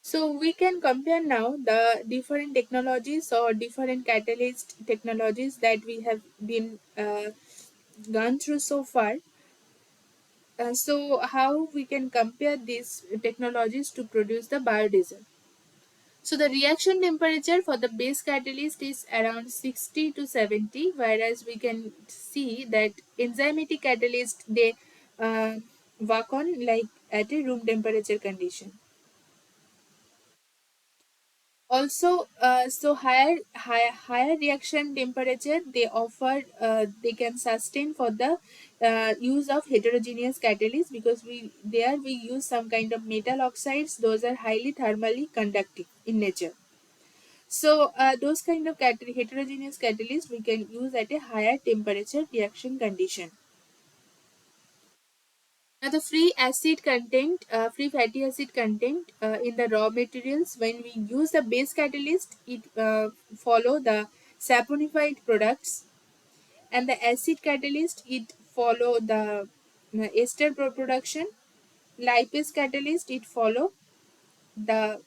So we can compare now the different technologies or different catalyst technologies that we have been gone through so far. So how we can compare these technologies to produce the biodiesel? So the reaction temperature for the base catalyst is around 60 to 70, whereas we can see that enzymatic catalyst they work on like at a room temperature condition. Also, higher reaction temperature they can sustain for the use of heterogeneous catalyst, because we use some kind of metal oxides. Those are highly thermally conductive in nature. So those kind of heterogeneous catalysts we can use at a higher temperature reaction condition. Now the free fatty acid content in the raw materials, when we use the base catalyst, it follow the saponified products, and the acid catalyst it follow the ester production. Lipase catalyst it follow the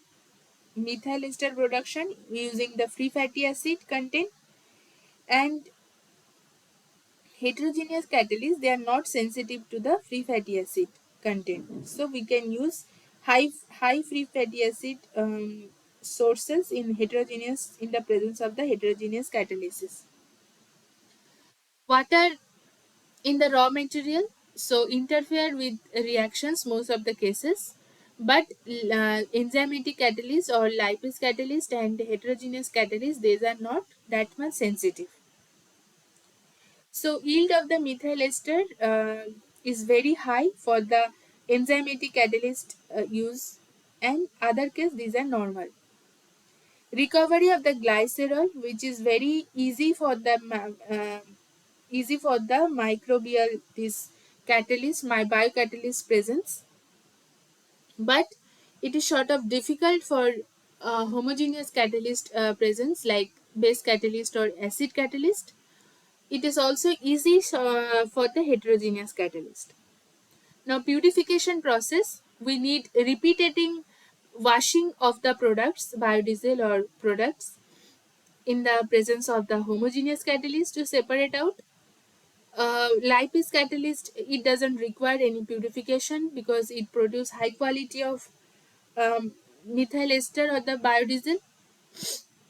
methyl ester production using the free fatty acid content, and heterogeneous catalysts they are not sensitive to the free fatty acid content, so we can use high free fatty acid sources in the presence of the heterogeneous catalysis. Water in the raw material so interfere with reactions most of the cases, but enzymatic catalyst or lipase catalyst and heterogeneous catalyst these are not that much sensitive. So yield of the methyl ester is very high for the enzymatic catalyst use, and other case these are normal. Recovery of the glycerol, which is very easy for the microbial this catalyst, my biocatalyst presence, but it is sort of difficult for homogeneous catalyst presence like base catalyst or acid catalyst. It is also easy for the heterogeneous catalyst. Now, purification process, we need repeating washing of the products, biodiesel or products, in the presence of the homogeneous catalyst to separate out. Lipase catalyst, it doesn't require any purification because it produces high quality of methyl ester or the biodiesel.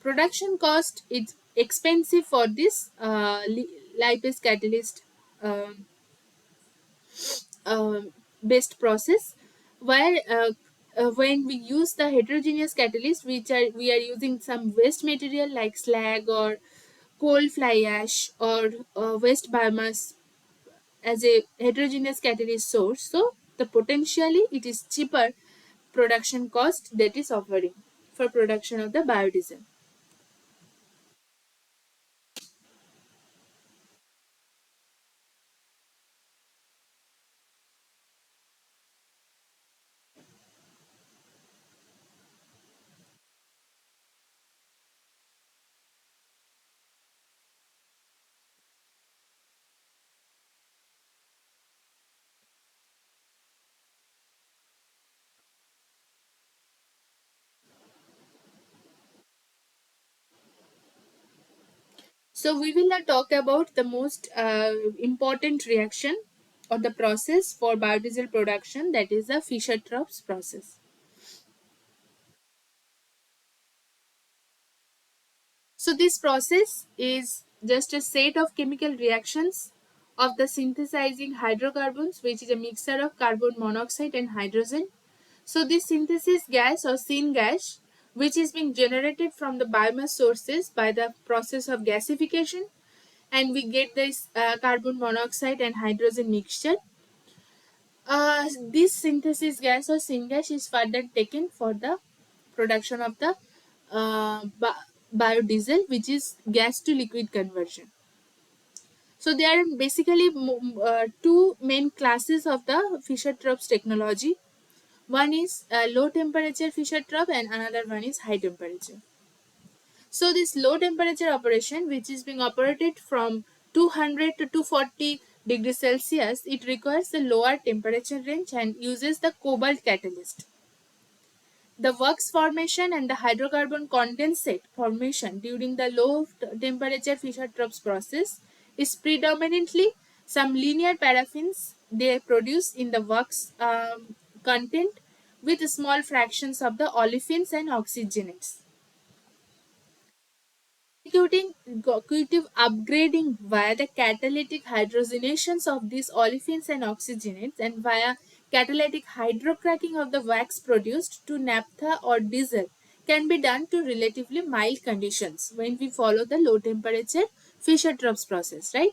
Production cost, it's expensive for this lipase catalyst um, based process, where when we use the heterogeneous catalyst, we are using some waste material like slag or coal fly ash or waste biomass as a heterogeneous catalyst source, so the potentially it is cheaper production cost that is offering for production of the biodiesel. So we will now talk about the most important reaction or the process for biodiesel production, that is the Fischer-Tropsch process. So this process is just a set of chemical reactions of the synthesizing hydrocarbons, which is a mixture of carbon monoxide and hydrogen. So this synthesis gas or syngas, which is being generated from the biomass sources by the process of gasification, and we get this carbon monoxide and hydrogen mixture. This synthesis gas or syngas is further taken for the production of the biodiesel, which is gas to liquid conversion. So there are basically two main classes of the Fischer-Tropsch technology. One is low temperature Fischer-Tropsch and another one is high temperature. So this low temperature operation, which is being operated from 200 to 240 degrees Celsius, it requires a lower temperature range and uses the cobalt catalyst. The wax formation and the hydrocarbon condensate formation during the low temperature Fischer-Tropsch process is predominantly some linear paraffins they produce in the wax content with small fractions of the olefins and oxygenates. Executive upgrading via the catalytic hydrogenations of these olefins and oxygenates and via catalytic hydrocracking of the wax produced to naphtha or diesel can be done to relatively mild conditions when we follow the low temperature Fischer-Tropsch process, right?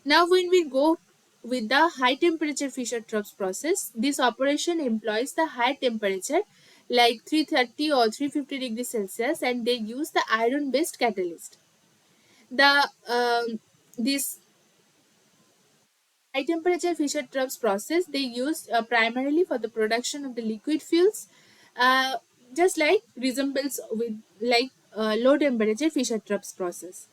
Now when we go with the high temperature Fischer-Tropsch process, this operation employs the high temperature like 330 or 350 degrees Celsius, and they use the iron based catalyst. The this high temperature Fischer-Tropsch process they use primarily for the production of the liquid fuels, uh, just like resembles with like low temperature Fischer-Tropsch process.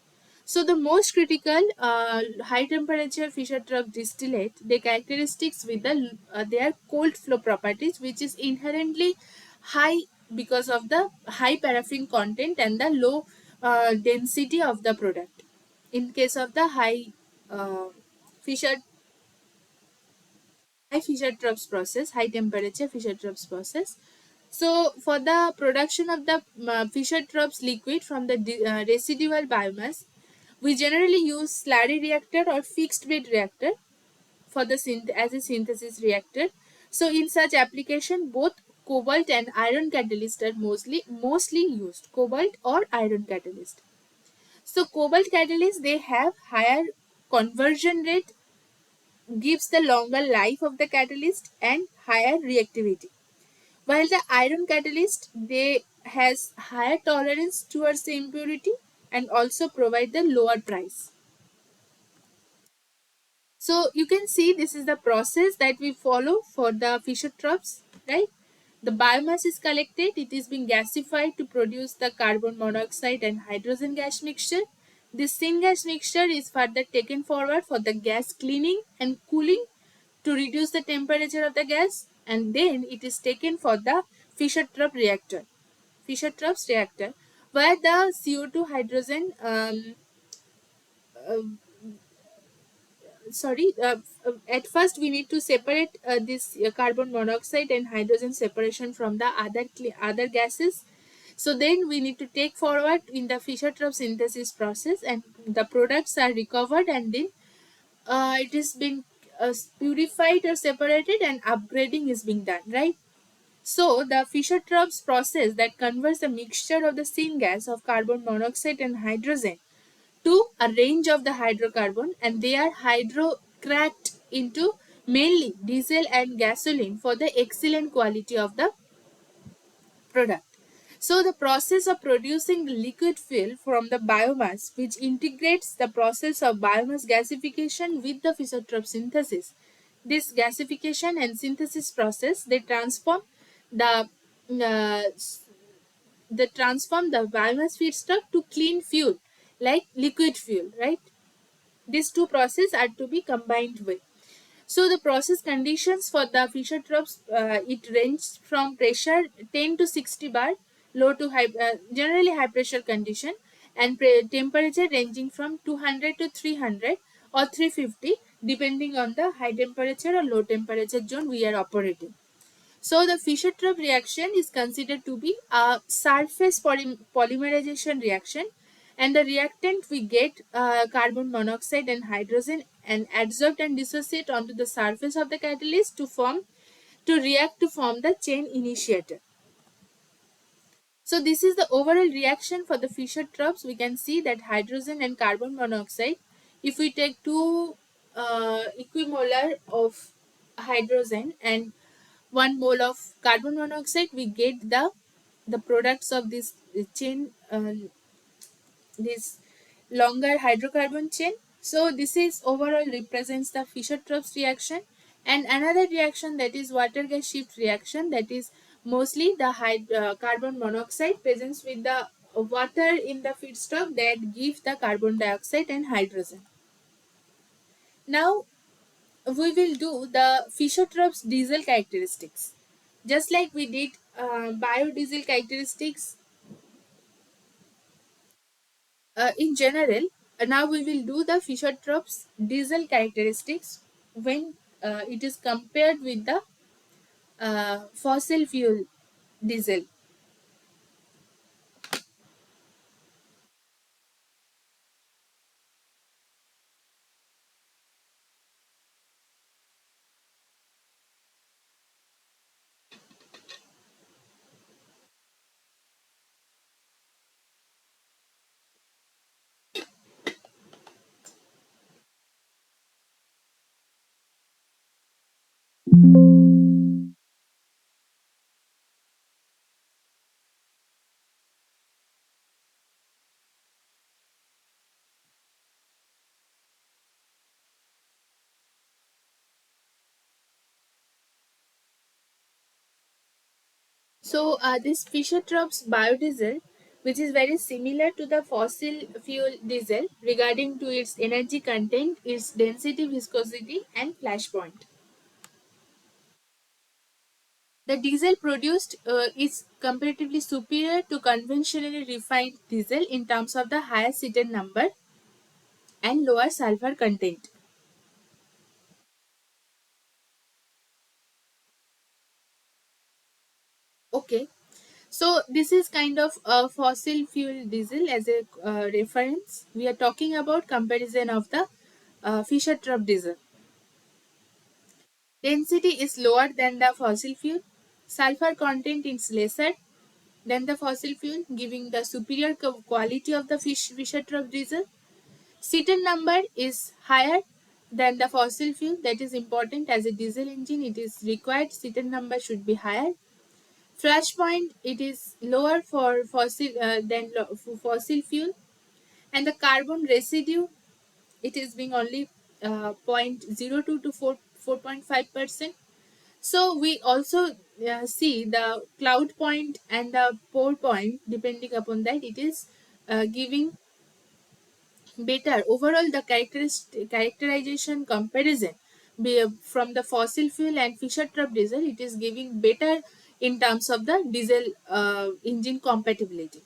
So the most critical high temperature Fischer-Tropsch distillate, the characteristics with their cold flow properties, which is inherently high because of the high paraffin content and the low density of the product. In case of the uh, Fischer Fischer-Tropsch process, high temperature Fischer-Tropsch process. So for the production of the Fischer-Tropsch liquid from the residual biomass, we generally use slurry reactor or fixed bed reactor for the as a synthesis reactor. So in such application, both cobalt and iron catalyst are mostly used. Cobalt or iron catalyst. So cobalt catalyst they have higher conversion rate, gives the longer life of the catalyst and higher reactivity. While the iron catalyst they has higher tolerance towards the impurity and also provide the lower price. So you can see this is the process that we follow for the Fischer-Tropsch, right? The biomass is collected, it is being gasified to produce the carbon monoxide and hydrogen gas mixture. This syngas mixture is further taken forward for the gas cleaning and cooling to reduce the temperature of the gas, and then it is taken for the Fischer-Tropsch reactor. Fischer-Tropsch reactor, where the CO2 hydrogen uh, at first we need to separate this carbon monoxide and hydrogen separation from the other gases. So then we need to take forward in the Fischer-Tropsch synthesis process, and the products are recovered, and then it is being purified or separated, and upgrading is being done, right? So the Fischer-Tropsch process that converts the mixture of the syngas of carbon monoxide and hydrogen to a range of the hydrocarbon, and they are hydrocracked into mainly diesel and gasoline for the excellent quality of the product. So the process of producing the liquid fuel from the biomass, which integrates the process of biomass gasification with the Fischer-Tropsch synthesis. This gasification and synthesis process they transform the uh, biomass feedstock to clean fuel like liquid fuel, right? These two processes are to be combined with. So the process conditions for the Fischer-Tropsch it ranges from pressure 10 to 60 bar, low to high, generally high pressure condition, and temperature ranging from 200 to 300 or 350 depending on the high temperature or low temperature zone we are operating. So the Fischer-Tropsch reaction is considered to be a surface polymerization reaction, and the reactant we get carbon monoxide and hydrogen and adsorbed and dissociate onto the surface of the catalyst to react to form the chain initiator. So this is the overall reaction for the Fischer-Tropsch. We can see that hydrogen and carbon monoxide, if we take two equimolar of hydrogen and 1 mole of carbon monoxide, we get the products of this chain, this longer hydrocarbon chain. So this is overall represents the Fischer-Tropsch reaction. And another reaction, that is water gas shift reaction, that is mostly the carbon monoxide presence with the water in the feedstock that give the carbon dioxide and hydrogen. Now we will do the Fischer-Tropsch diesel characteristics. Just like we did biodiesel characteristics in general. Now we will do the Fischer-Tropsch diesel characteristics when it is compared with the fossil fuel diesel. So this Fischer-Tropsch biodiesel, which is very similar to the fossil fuel diesel regarding to its energy content, its density, viscosity, and flash point. The diesel produced is comparatively superior to conventionally refined diesel in terms of the higher Seaton number and lower sulfur content. Okay, so this is kind of a fossil fuel diesel as a reference. We are talking about comparison of the Fischer-Tropsch diesel. Density is lower than the fossil fuel. Sulfur content is lesser than the fossil fuel, giving the superior quality of the Fischer-Tropsch diesel. Seaton number is higher than the fossil fuel. That is important. As a diesel engine, it is required Seaton number should be higher. Flash point, it is lower for fossil than for fossil fuel, and the carbon residue, it is being only 0.02 to 4.5%. So we also see the cloud point and the pore point. Depending upon that, it is giving better overall the characterization comparison from the fossil fuel and Fischer-Tropsch diesel. It is giving better in terms of the diesel engine compatibility.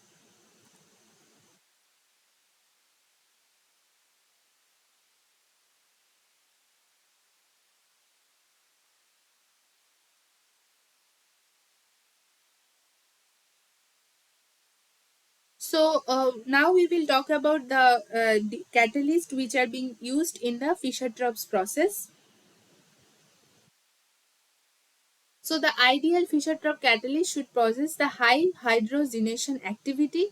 So now we will talk about the catalyst which are being used in the Fischer-Tropsch process. So the ideal Fischer-Tropsch catalyst should possess the high hydrogenation activity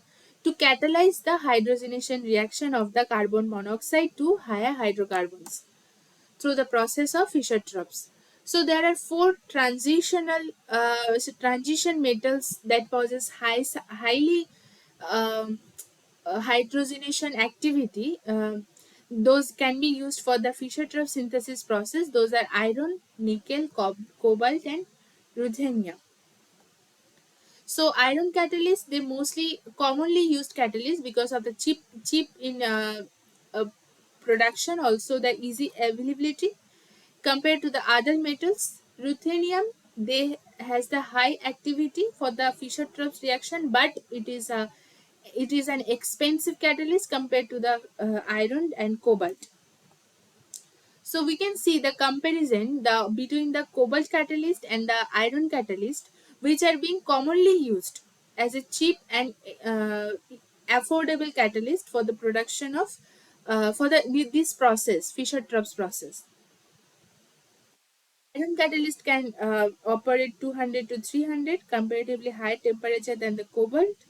to catalyze the hydrogenation reaction of the carbon monoxide to higher hydrocarbons through the process of Fischer-Tropsch. So there are four transition metals that possess highly um, hydrogenation activity. Those can be used for the Fischer-Tropsch synthesis process. Those are iron, nickel, cobalt, and ruthenium. So iron catalyst, they mostly commonly used catalyst because of the cheap in uh, production, also the easy availability compared to the other metals. Ruthenium, they has the high activity for the Fischer-Tropsch reaction, but it is an expensive catalyst compared to the iron and cobalt. So we can see the comparison between the cobalt catalyst and the iron catalyst, which are being commonly used as a cheap and affordable catalyst for the production of for this process, Fischer-Tropsch process. Iron catalyst can operate 200 to 300, comparatively higher temperature than the cobalt.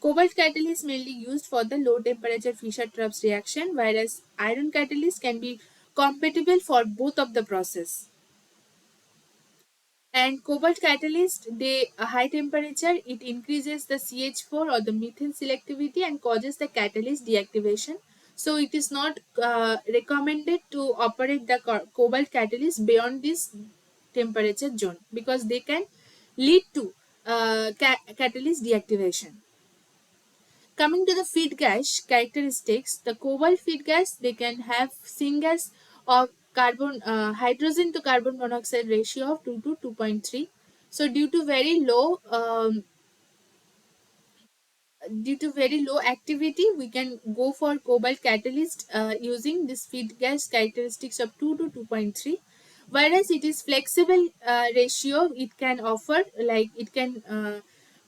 Cobalt catalyst mainly used for the low temperature Fischer-Tropsch reaction, whereas iron catalyst can be compatible for both of the process. And cobalt catalyst, they a high temperature, it increases the CH4 or the methane selectivity and causes the catalyst deactivation. So it is not recommended to operate the cobalt catalyst beyond this temperature zone because they can lead to catalyst deactivation. Coming to the feed gas characteristics, the cobalt feed gas, they can have syngas or carbon hydrogen to carbon monoxide ratio of 2 to 2.3. So due to very low activity, we can go for cobalt catalyst using this feed gas characteristics of 2 to 2.3. Whereas it is flexible ratio, it can offer, like it can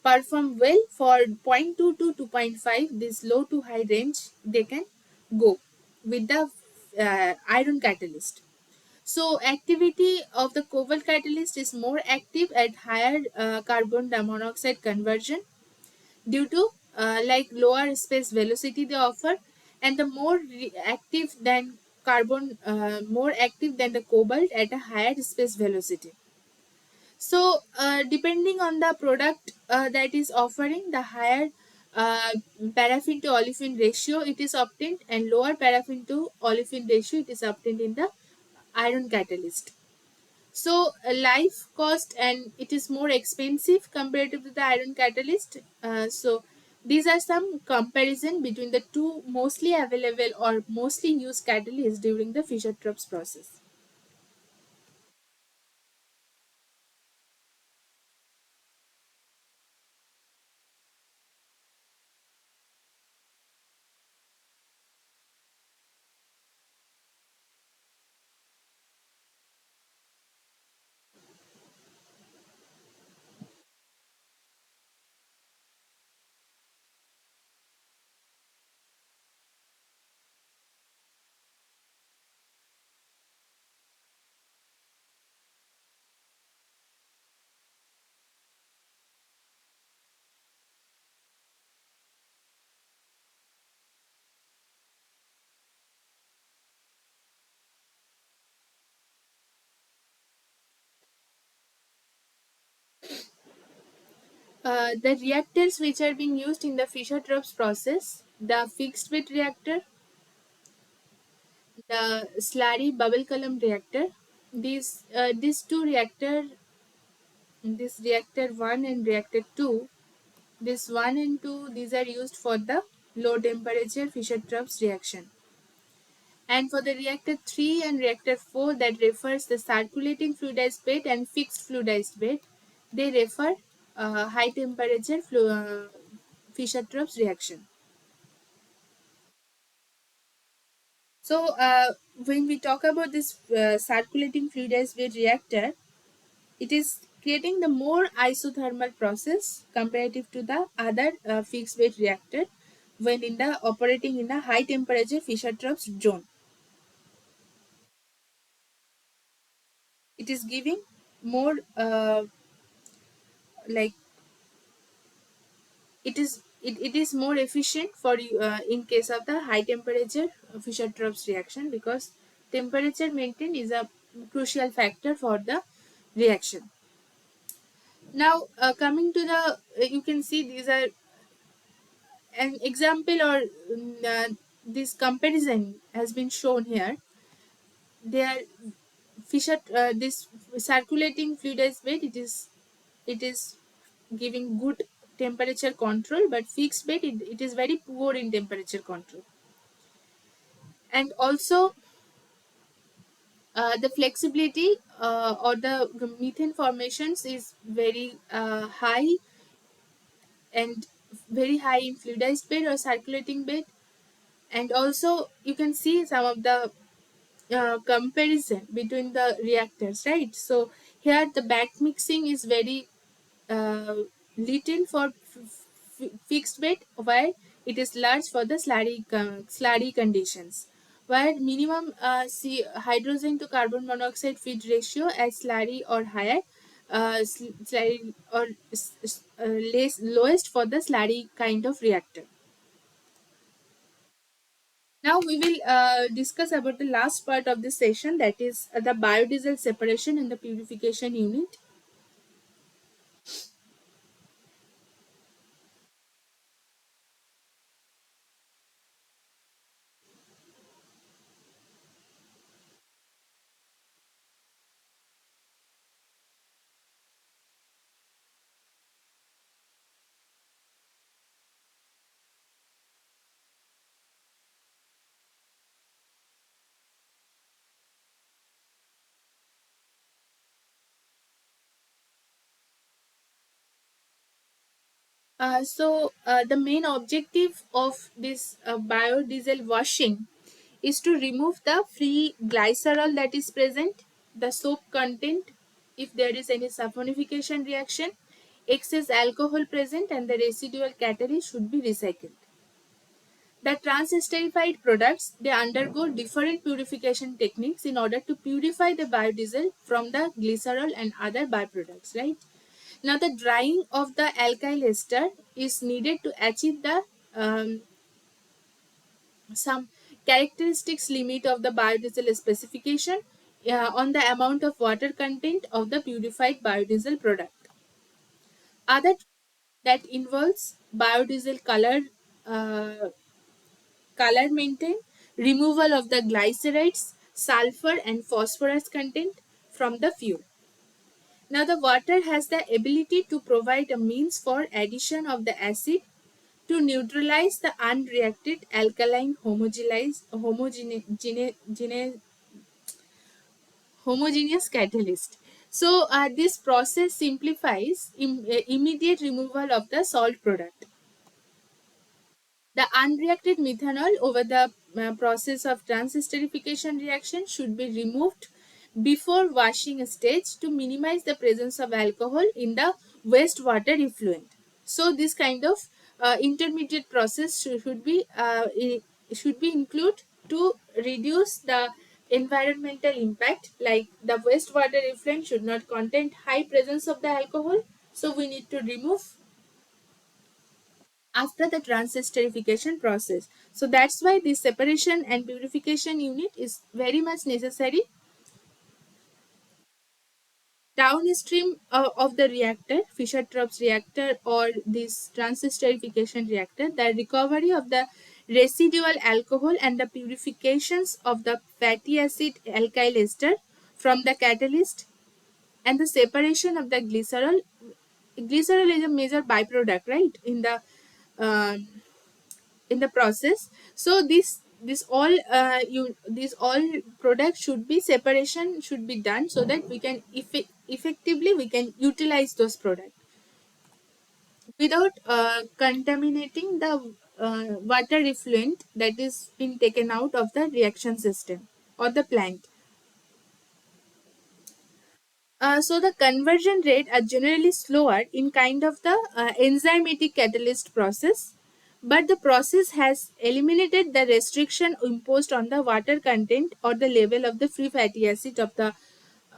perform well for 0.2 to 2.5. This low to high range they can go with the iron catalyst. So activity of the cobalt catalyst is more active at higher carbon monoxide conversion due to like lower space velocity they offer, and the active than more active than the cobalt at a higher space velocity. So depending on the product that is offering, the higher uh, paraffin to olefin ratio it is obtained, and lower paraffin to olefin ratio it is obtained in the iron catalyst. So life cost and it is more expensive compared to the iron catalyst. So these are some comparison between the two mostly available or mostly used catalysts during the Fischer-Tropsch process. The reactors which are being used in the Fischer-Tropsch process, the fixed bed reactor, the slurry bubble column reactor, these two reactor, this reactor 1 and reactor 2, this 1 and 2, these are used for the low temperature Fischer-Tropsch reaction. And for the reactor 3 and reactor 4, that refers the circulating fluidized bed and fixed fluidized bed, they refer high temperature Fischer-Tropsch reaction. So when we talk about this circulating fluidized bed reactor, it is creating the more isothermal process comparative to the other fixed bed reactor when in the operating in the high temperature Fischer-Tropsch zone. It is giving more like it is more efficient for you in case of the high temperature Fischer-Tropsch reaction, because temperature maintained is a crucial factor for the reaction. Now coming to the you can see these are an example, or this comparison has been shown here. They are this circulating fluidized bed, it is giving good temperature control, but fixed bed it is very poor in temperature control. And also the flexibility or the methane formations is very high, and very high in fluidized bed or circulating bed. And also you can see some of the comparison between the reactors, right? So here the back mixing is very uh, little for fixed bed, while it is large for the slurry conditions, where minimum hydrogen to carbon monoxide feed ratio as slurry or higher, slurry or lowest for the slurry kind of reactor. Now we will discuss about the last part of this session, that is the biodiesel separation and the purification unit. The main objective of this biodiesel washing is to remove the free glycerol that is present, the soap content, if there is any saponification reaction, excess alcohol present, and the residual catalyst should be recycled. The trans-esterified products, they undergo different purification techniques in order to purify the biodiesel from the glycerol and other byproducts, right? Now, the drying of the alkyl ester is needed to achieve the some characteristics limit of the biodiesel specification on the amount of water content of the purified biodiesel product. Other that involves biodiesel uh, color maintain, removal of the glycerides, sulfur and phosphorus content from the fuel. Now the water has the ability to provide a means for addition of the acid to neutralize the unreacted alkaline homogeneous catalyst. So this process simplifies immediate removal of the salt product. The unreacted methanol over the process of transesterification reaction should be removed before washing stage to minimize the presence of alcohol in the wastewater effluent. So this kind of intermediate process should be included to reduce the environmental impact, like the wastewater effluent should not contain high presence of the alcohol, so we need to remove after the transesterification process. So that's why this separation and purification unit is very much necessary. Downstream of the reactor, Fischer-Tropsch reactor or this transesterification reactor, the recovery of the residual alcohol and the purifications of the fatty acid alkyl ester from the catalyst and the separation of the glycerol. Glycerol is a major byproduct, right, uh, in the process. So these all products should be separation should be done so that we can effectively we can utilize those products without contaminating the water effluent that is being taken out of the reaction system or the plant. So the conversion rate are generally slower in kind of the enzymatic catalyst process, but the process has eliminated the restriction imposed on the water content or the level of the free fatty acid of the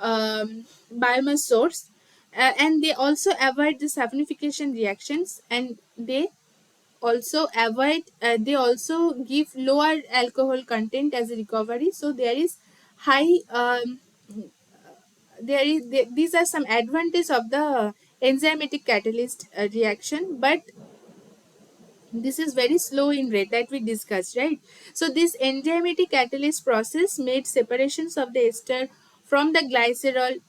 biomass source, and they also avoid the saponification reactions, and they also give lower alcohol content as a recovery. So there is high these are some advantages of the enzymatic catalyst reaction, but this is very slow in rate that we discussed, right? So this enzymatic catalyst process made separations of the ester from the glycerol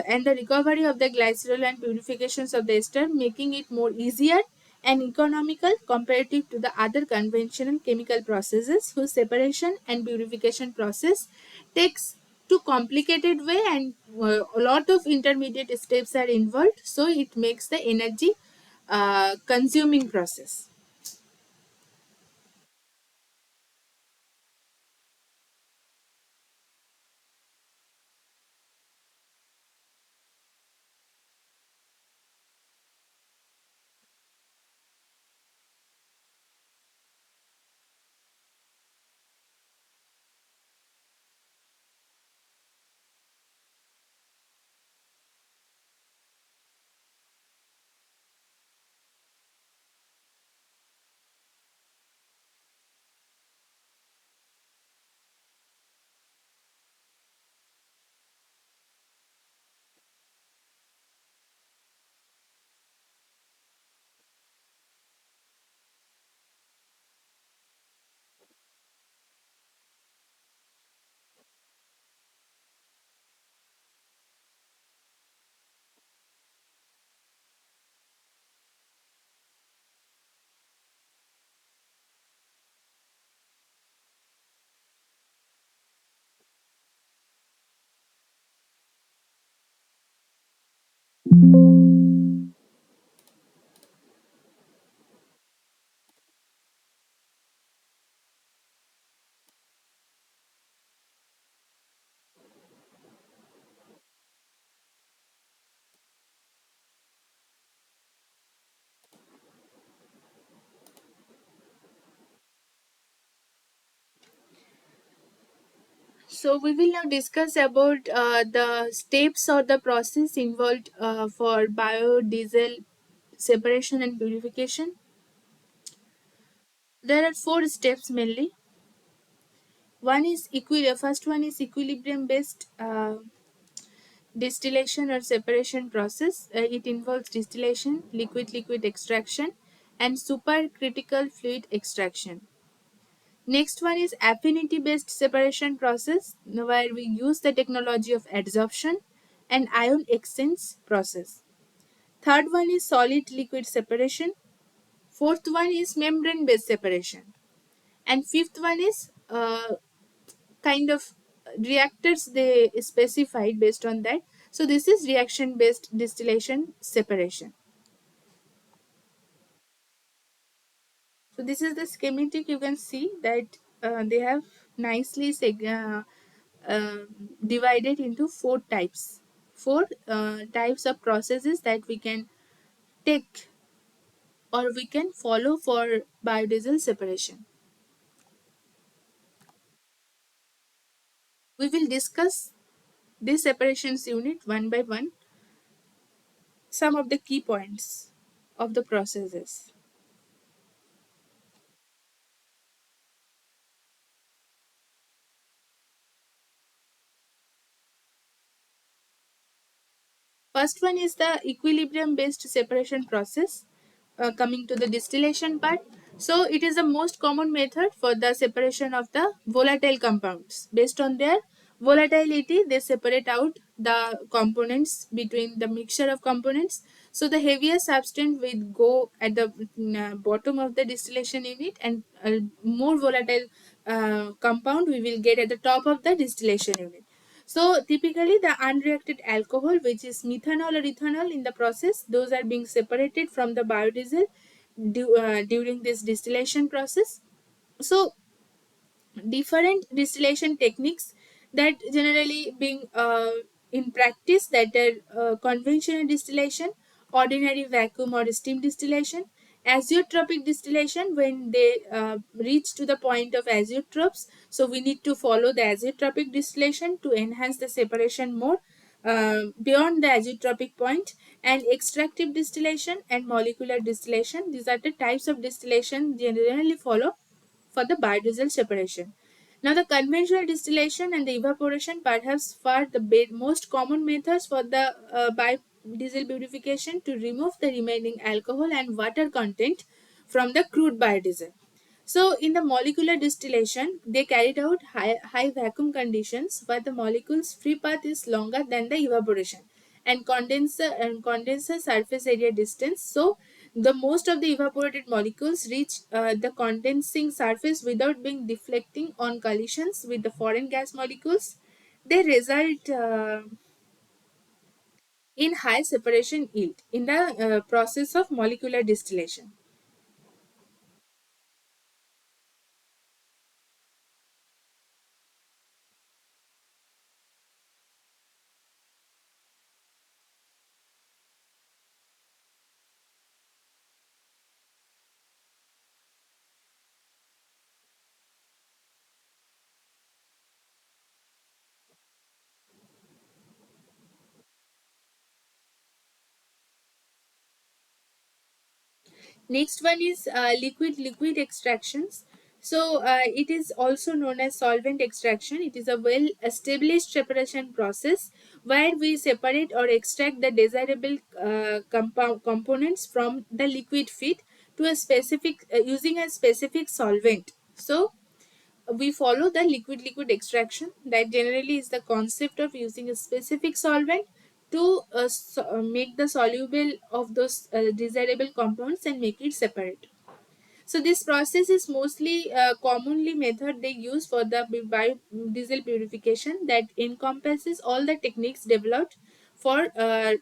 and the recovery of the glycerol and purifications of the ester, making it more easier and economical comparative to the other conventional chemical processes whose separation and purification process takes too complicated way, and a lot of intermediate steps are involved, so it makes the energy consuming process. So we will now discuss about the steps or the process involved for biodiesel separation and purification. There are four steps mainly. First one is equilibrium based distillation or separation process. It involves distillation, liquid extraction, and supercritical fluid extraction. Next one is affinity based separation process, where we use the technology of adsorption and ion exchange process. Third one is solid liquid separation. Fourth one is membrane based separation. And fifth one is kind of reactors they specified based on that. So this is reaction based distillation separation. So this is the schematic. You can see that they have nicely uh, divided into four types of processes that we can take or we can follow for biodiesel separation. We will discuss this separations unit one by one, some of the key points of the processes. First one is the equilibrium based separation process. Coming to the distillation part, so it is the most common method for the separation of the volatile compounds. Based on their volatility, they separate out the components between the mixture of components. So the heavier substance will go at the bottom of the distillation unit, and more volatile compound we will get at the top of the distillation unit. So typically the unreacted alcohol, which is methanol or ethanol in the process, those are being separated from the biodiesel during this distillation process. So different distillation techniques that generally being in practice, that are conventional distillation, ordinary vacuum or steam distillation, azeotropic distillation when they reach to the point of azeotropes. So we need to follow the azeotropic distillation to enhance the separation more beyond the azeotropic point, and extractive distillation and molecular distillation. These are the types of distillation generally follow for the biodiesel separation. Now, the conventional distillation and the evaporation perhaps far the most common methods for the biodiesel purification to remove the remaining alcohol and water content from the crude biodiesel. So, in the molecular distillation, they carried out high vacuum conditions where the molecules free path is longer than the evaporation, and condenser surface area distance. So, the most of the evaporated molecules reach the condensing surface without being deflecting on collisions with the foreign gas molecules. They result in high separation yield in the process of molecular distillation. Next one is liquid extractions. So it is also known as solvent extraction. It is a well established separation process where we separate or extract the desirable components from the liquid feed to a specific using a specific solvent. So we follow the liquid extraction, that generally is the concept of using a specific solvent to make the soluble of those desirable compounds and make it separate. So this process is mostly commonly method they use for the biodiesel purification, that encompasses all the techniques developed for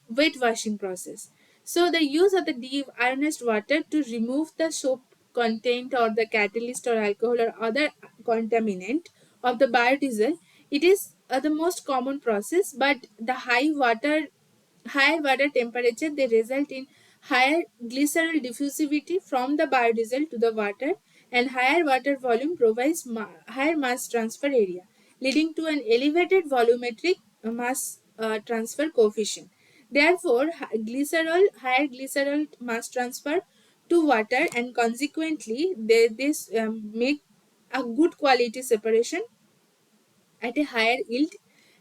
wet washing process. So the use of the deionized water to remove the soap content or the catalyst or alcohol or other contaminant of the biodiesel, it is the most common process. But the higher water temperature, they result in higher glycerol diffusivity from the biodiesel to the water, and higher water volume provides higher mass transfer area, leading to an elevated volumetric mass transfer coefficient. Therefore, higher glycerol mass transfer to water, and consequently, this make a good quality separation at a higher yield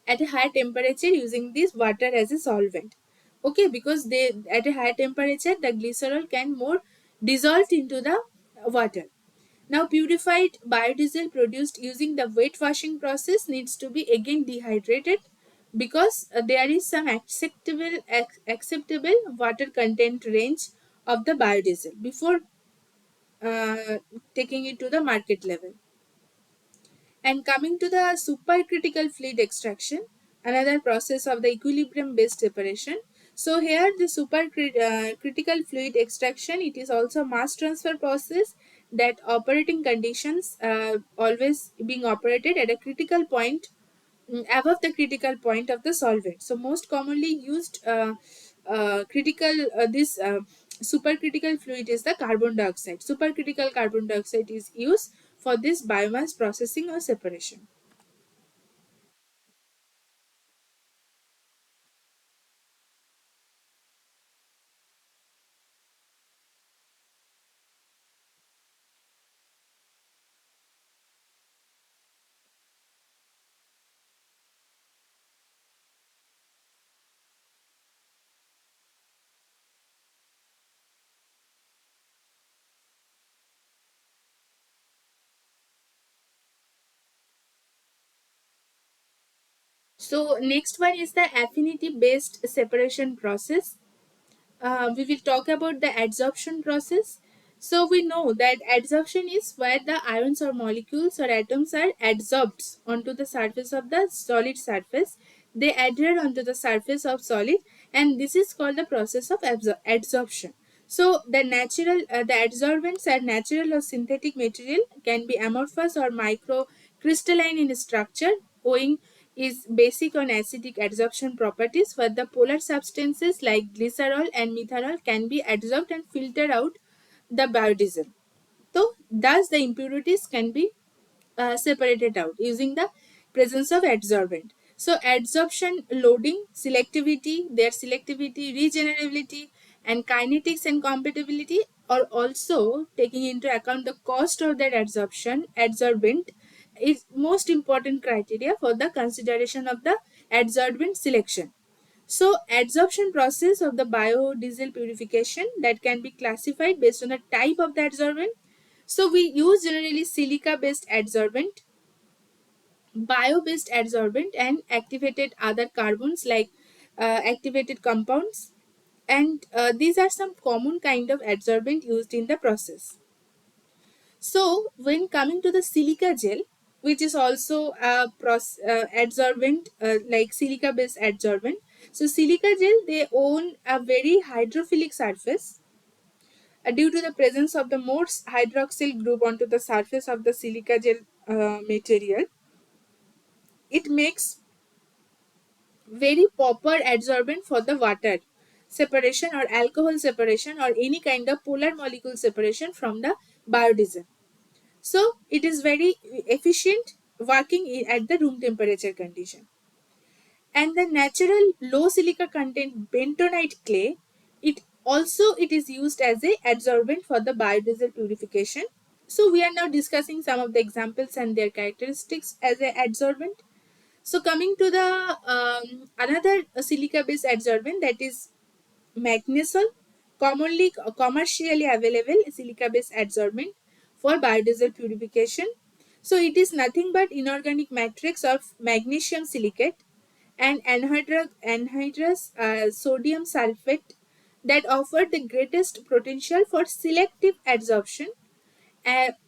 at a higher temperature using this water as a solvent. Okay, because they at a higher temperature the glycerol can more dissolve into the water. Now, purified biodiesel produced using the wet washing process needs to be again dehydrated, because there is some acceptable water content range of the biodiesel before uh, taking it to the market level. And coming to the supercritical fluid extraction, another process of the equilibrium based separation. So here the critical fluid extraction, it is also mass transfer process that operating conditions always being operated at a critical point, above the critical point of the solvent. So most commonly used critical this supercritical fluid is the carbon dioxide. Supercritical carbon dioxide is used for this biomass processing or separation. So next one is the affinity based separation process. We will talk about the adsorption process. So we know that adsorption is where the ions or molecules or atoms are adsorbed onto the surface of the solid surface. They adhere onto the surface of solid, and this is called the process of adsorption. So the adsorbents are natural or synthetic material, can be amorphous or microcrystalline in structure, owing is basic on acidic adsorption properties, where the polar substances like glycerol and methanol can be adsorbed and filter out the biodiesel. So thus the impurities can be separated out using the presence of adsorbent. So adsorption, loading, selectivity, regenerability, and kinetics and compatibility are also taking into account the cost of that adsorbent is most important criteria for the consideration of the adsorbent selection. So adsorption process of the biodiesel purification that can be classified based on the type of the adsorbent. So we use generally silica based adsorbent, bio based adsorbent, and activated other carbons like activated compounds, and these are some common kind of adsorbent used in the process. So when coming to the silica gel, which is also a adsorbent like silica based adsorbent. So silica gel, they own a very hydrophilic surface due to the presence of the Morse hydroxyl group onto the surface of the silica gel material. It makes very proper adsorbent for the water separation or alcohol separation or any kind of polar molecule separation from the biodiesel. So it is very efficient working at the room temperature condition. And the natural low silica content bentonite clay, it is used as a adsorbent for the biodiesel purification. So we are now discussing some of the examples and their characteristics as a adsorbent. So coming to the another silica based adsorbent, that is magnesium, commonly commercially available silica based adsorbent for biodiesel purification. So it is nothing but inorganic matrix of magnesium silicate and anhydrous sodium sulfate that offer the greatest potential for selective adsorption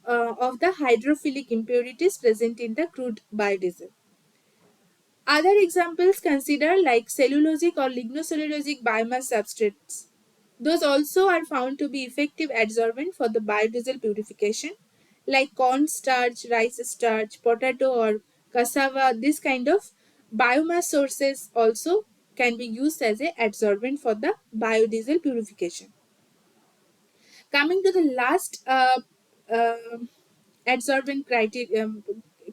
of the hydrophilic impurities present in the crude biodiesel. Other examples consider like cellulosic or lignocellulosic biomass substrates. Those also are found to be effective adsorbent for the biodiesel purification, like corn starch, rice starch, potato or cassava. This kind of biomass sources also can be used as a adsorbent for the biodiesel purification. Coming to the last uh, adsorbent criteria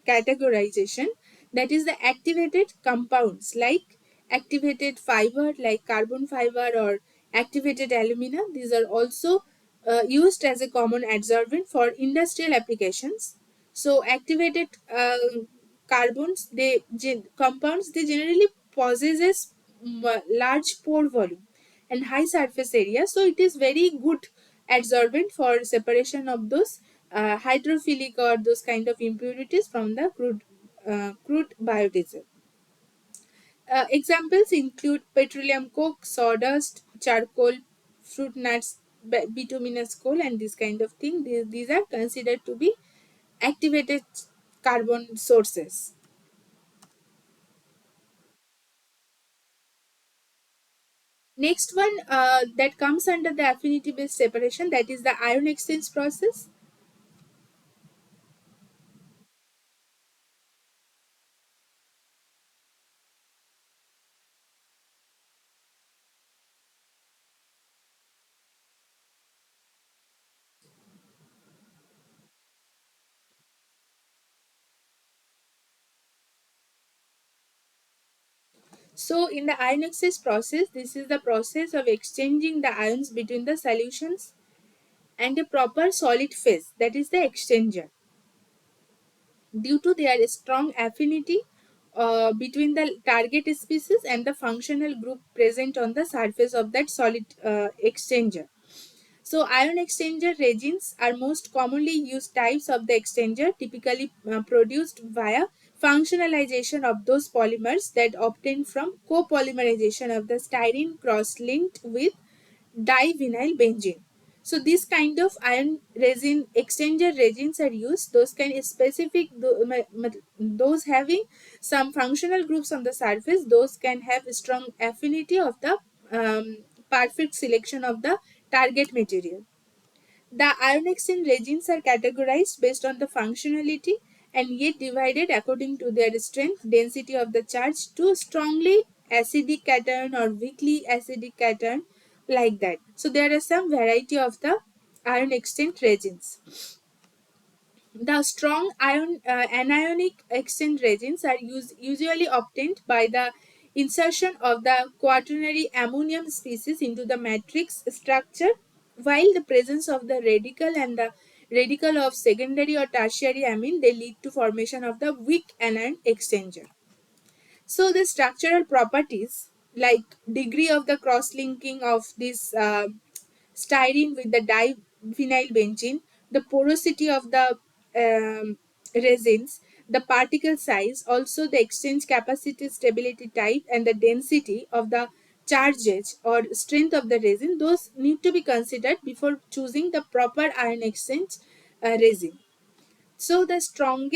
categorization, that is the activated compounds like activated fiber like carbon fiber or activated alumina. These are also used as a common adsorbent for industrial applications. So activated carbons, compounds, they generally possesses large pore volume and high surface area, so it is very good adsorbent for separation of those hydrophilic or those kind of impurities from the crude biodiesel. Examples include petroleum coke, sawdust, charcoal, fruit nuts, bituminous coal, and this kind of thing. These are considered to be activated carbon sources. Next one that comes under the affinity based separation, that is the ion exchange process. So in the ion exchange process, this is the process of exchanging the ions between the solutions and a proper solid phase, that is the exchanger. Due to their strong affinity between the target species and the functional group present on the surface of that solid exchanger. So ion exchanger resins are most commonly used types of the exchanger, typically produced via functionalization of those polymers that obtained from copolymerization of the styrene cross-linked with divinyl benzene. So this kind of ion resin exchanger resins are used. Those kind of specific those having some functional groups on the surface. Those can have strong affinity of the perfect selection of the target material. The ion exchange resins are categorized based on the functionality and yet divided according to their strength, density of the charge to strongly acidic cation or weakly acidic cation, like that. So there are some variety of the ion exchange resins. The strong anionic exchange resins are usually obtained by the insertion of the quaternary ammonium species into the matrix structure, while the presence of the radical and the radical of secondary or tertiary amine, they lead to formation of the weak anion exchanger. So the structural properties like degree of the cross-linking of this styrene with the divinyl benzene, the porosity of the resins, the particle size, also the exchange capacity, stability type, and the density of the charges or strength of the resin, those need to be considered before choosing the proper ion exchange resin. So the strong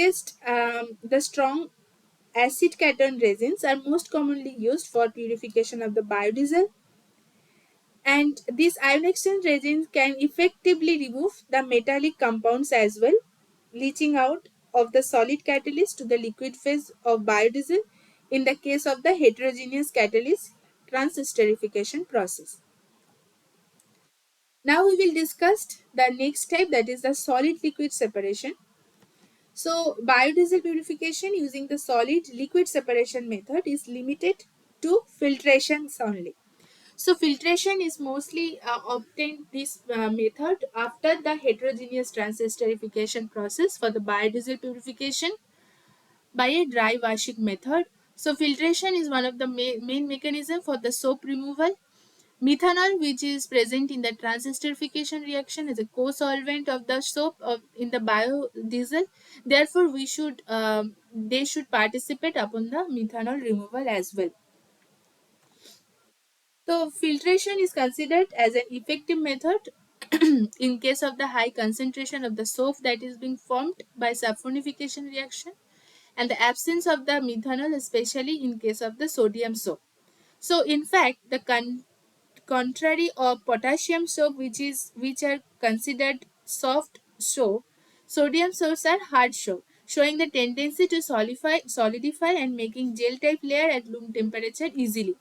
acid cation resins are most commonly used for purification of the biodiesel, and these ion exchange resins can effectively remove the metallic compounds as well, leaching out of the solid catalyst to the liquid phase of biodiesel in the case of the heterogeneous catalyst transesterification process. Now we will discuss the next type, that is the solid liquid separation. So biodiesel purification using the solid liquid separation method is limited to filtrations only. So filtration is mostly obtained this method after the heterogeneous transesterification process for the biodiesel purification by a dry washing method. So filtration is one of the main mechanism for the soap removal. Methanol, which is present in the transesterification reaction, is a co-solvent of the soap in the biodiesel. Therefore, they should participate upon the methanol removal as well. So filtration is considered as an effective method in case of the high concentration of the soap that is being formed by saponification reaction and the absence of the methanol, especially in case of the sodium soap. So in fact, the contrary of potassium soap, which are considered soft soap, sodium soaps are hard soap, showing the tendency to solidify and making gel type layer at room temperature easily.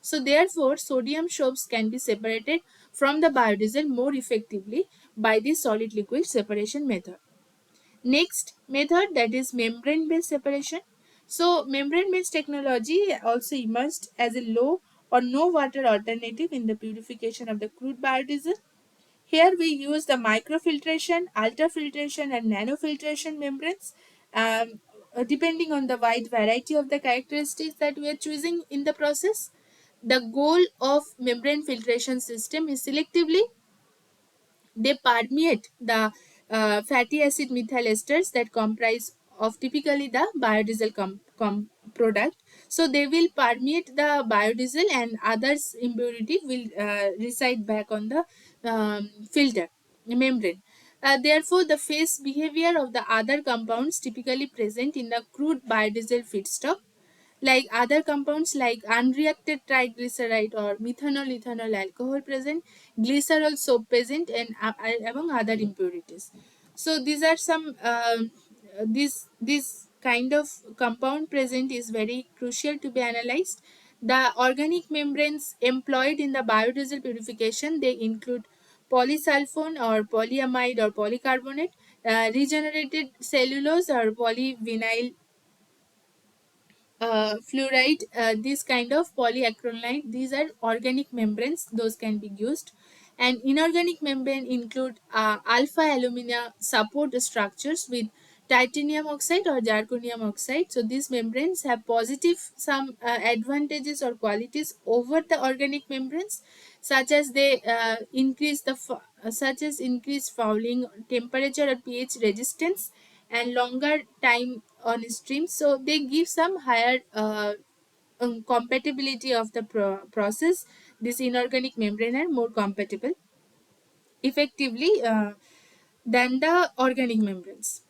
So therefore, sodium soaps can be separated from the biodiesel more effectively by the solid liquid separation method. Next method, that is membrane based separation. So membrane based technology also emerged as a low or no water alternative in the purification of the crude biodiesel. Here we use the microfiltration, ultrafiltration, and nanofiltration membranes, depending on the wide variety of the characteristics that we are choosing in the process. The goal of membrane filtration system is selectively they permeate the fatty acid methyl esters that comprise of typically the biodiesel product. So they will permeate the biodiesel and others impurity will reside back on the filter membrane. Therefore, the phase behavior of the other compounds typically present in the crude biodiesel feedstock like other compounds like unreacted triglyceride or methanol ethanol alcohol present, glycerol soap present, and among other impurities. So these are some this kind of compound present is very crucial to be analyzed. The organic membranes employed in the biodiesel purification they include polysulfone or polyamide or polycarbonate, regenerated cellulose or polyvinyl fluoride, this kind of polyacrylate, these are organic membranes, those can be used. And inorganic membrane include alpha alumina support structures with titanium oxide or zirconium oxide. So these membranes have positive some advantages or qualities over the organic membranes, such as they such as increased fouling, temperature or pH resistance, and longer time on stream. So they give some higher compatibility of the process. This inorganic membrane are more compatible effectively than the organic membranes.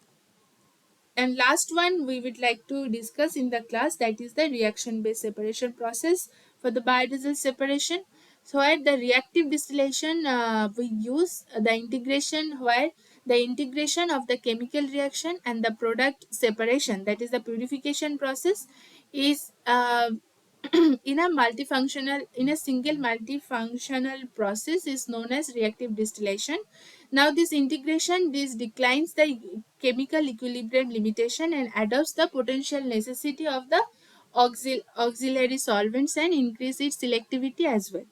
And last one we would like to discuss in the class, that is the reaction based separation process for the biodiesel separation. So at the reactive distillation we use the integration, where the integration of the chemical reaction and the product separation, that is the purification process, is in a single multifunctional process is known as reactive distillation. Now this integration this declines the chemical equilibrium limitation and adopts the potential necessity of the auxiliary solvents and increase its selectivity as well.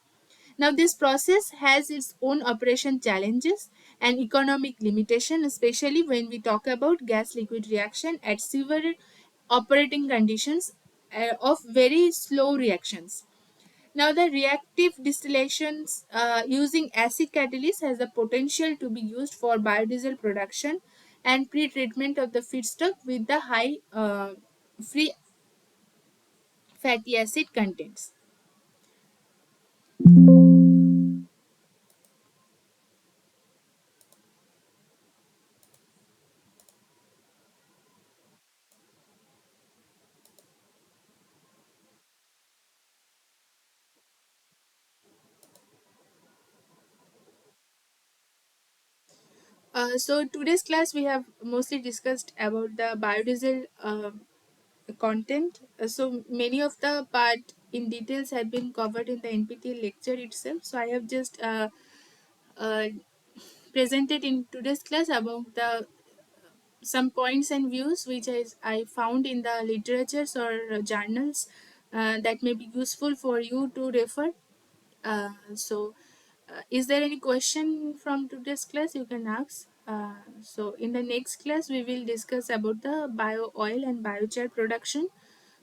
Now this process has its own operation challenges and economic limitation, especially when we talk about gas liquid reaction at severe operating conditions of very slow reactions. Now, the reactive distillations using acid catalyst has the potential to be used for biodiesel production and pre-treatment of the feedstock with the high free fatty acid contents. So today's class we have mostly discussed about the biodiesel content. So many of the part in details have been covered in the NPTEL lecture itself. So I have just uh, presented in today's class about the some points and views which I found in the literatures or journals that may be useful for you to refer. Is there any question from today's class you can ask? So, in the next class, we will discuss about the bio oil and biochar production.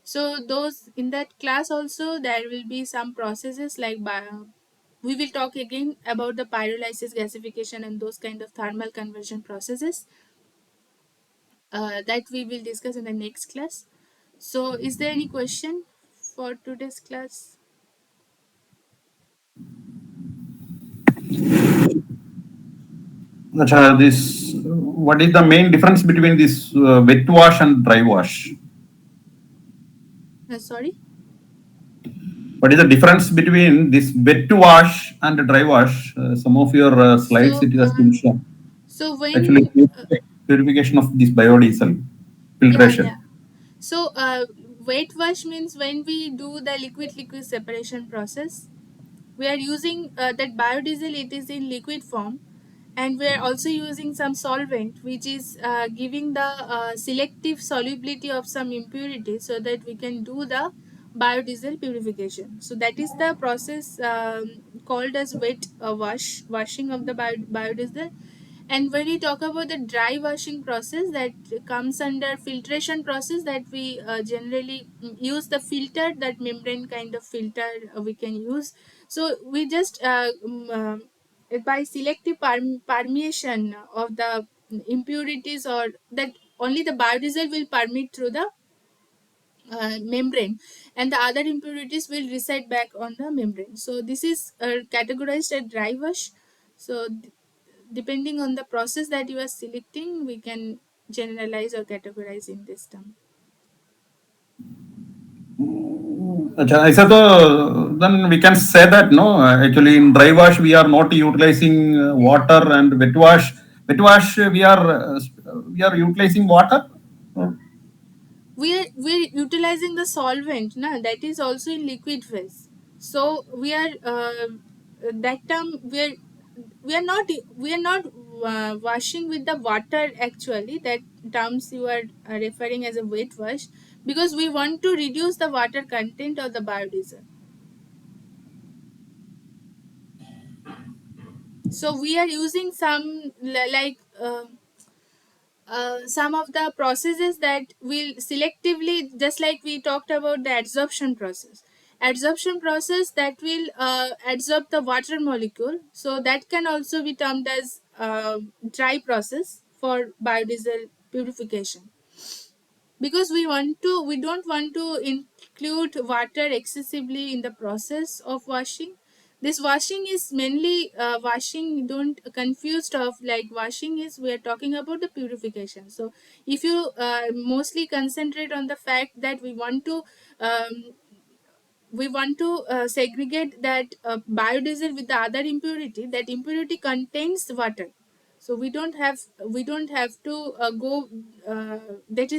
So, those in that class also there will be some processes like we will talk again about the pyrolysis, gasification, and those kind of thermal conversion processes that we will discuss in the next class. So, is there any question for today's class? This what is the main difference between this wet wash and dry wash? Sorry. What is the difference between this wet wash and dry wash? Some of your slides So, it has been shown. Actually, when purification of this biodiesel yeah, yeah. filtration. So, wet wash means when we do the liquid separation process, we are using that biodiesel. It is in liquid form, And we are also using some solvent which is giving the selective solubility of some impurity so that we can do the biodiesel purification. So that is the process called as wet washing of the biodiesel. And when we talk about the dry washing process, that comes under filtration process, that we generally use the filter, that membrane kind of filter we can use. So we just by selective permeation of the impurities, or that only the biodiesel will permeate through the membrane, and the other impurities will reside back on the membrane. So this is categorized as dry wash. So depending on the process that you are selecting, we can generalize or categorize in this term. अच्छा, ऐसा तो then we can say that no, actually in dry wash we are not utilizing water, and wet wash we are utilizing water. We're utilizing the solvent na, that is also in liquid phase. So we are that term we are not washing with the water. Actually, that terms you are referring as a wet wash, because we want to reduce the water content of the biodiesel. So we are using some like some of the processes that will selectively, just like we talked about the adsorption process that will adsorb the water molecule. So that can also be termed as dry process for biodiesel purification, because we don't want to include water excessively in the process of washing. This washing is mainly washing, don't confused of like washing is, we are talking about the purification. So if you mostly concentrate on the fact that um, we want to segregate that biodiesel with the other impurity, that impurity contains water. So we don't have to go that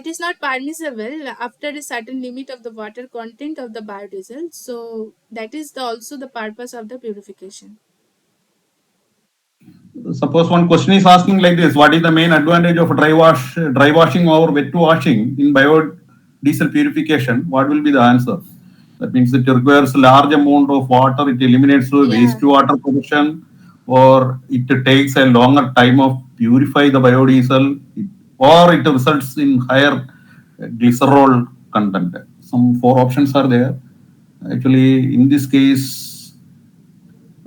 is not permissible after a certain limit of the water content of the biodiesel. So that is also the purpose of the purification. Suppose one question is asking like this: what is the main advantage of dry washing or wet washing in biodiesel purification? What will be the answer? That means it requires large amount of water, it eliminates the Yeah, wastewater production, or it takes a longer time of purify the biodiesel, or it results in higher glycerol content. Some four options are there. Actually, in this case,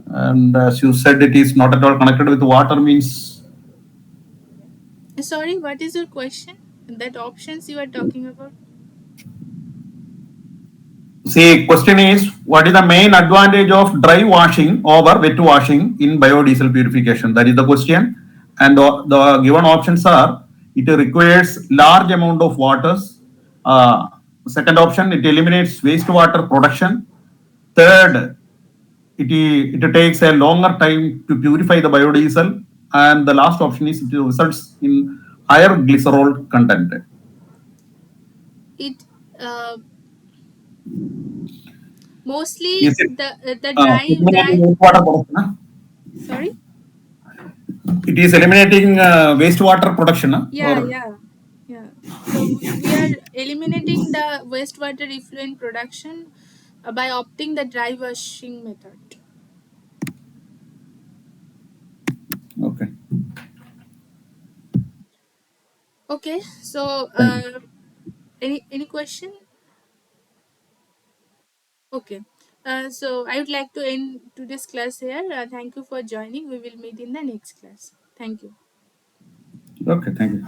and as you said, it is not at all connected with water, means sorry, what is your question? That options you are talking about? see, question is what is the main advantage of dry washing over wet washing in biodiesel purification? That is the question. And the given options are: it requires large amount of waters. Uh, Second option, it eliminates wastewater production. Third, it takes a longer time to purify the biodiesel. And the last option is it results in higher glycerol content. It mostly Is it the dry. eliminating wastewater production? Huh? Sorry. It is eliminating wastewater production, huh? Yeah, Or yeah, yeah. So we are eliminating the wastewater effluent production by opting the dry washing method. okay. Okay. So Thank you. any question? Okay. So I would like to end today's class here. Thank you for joining. We will meet in the next class. Thank you. Okay, thank you.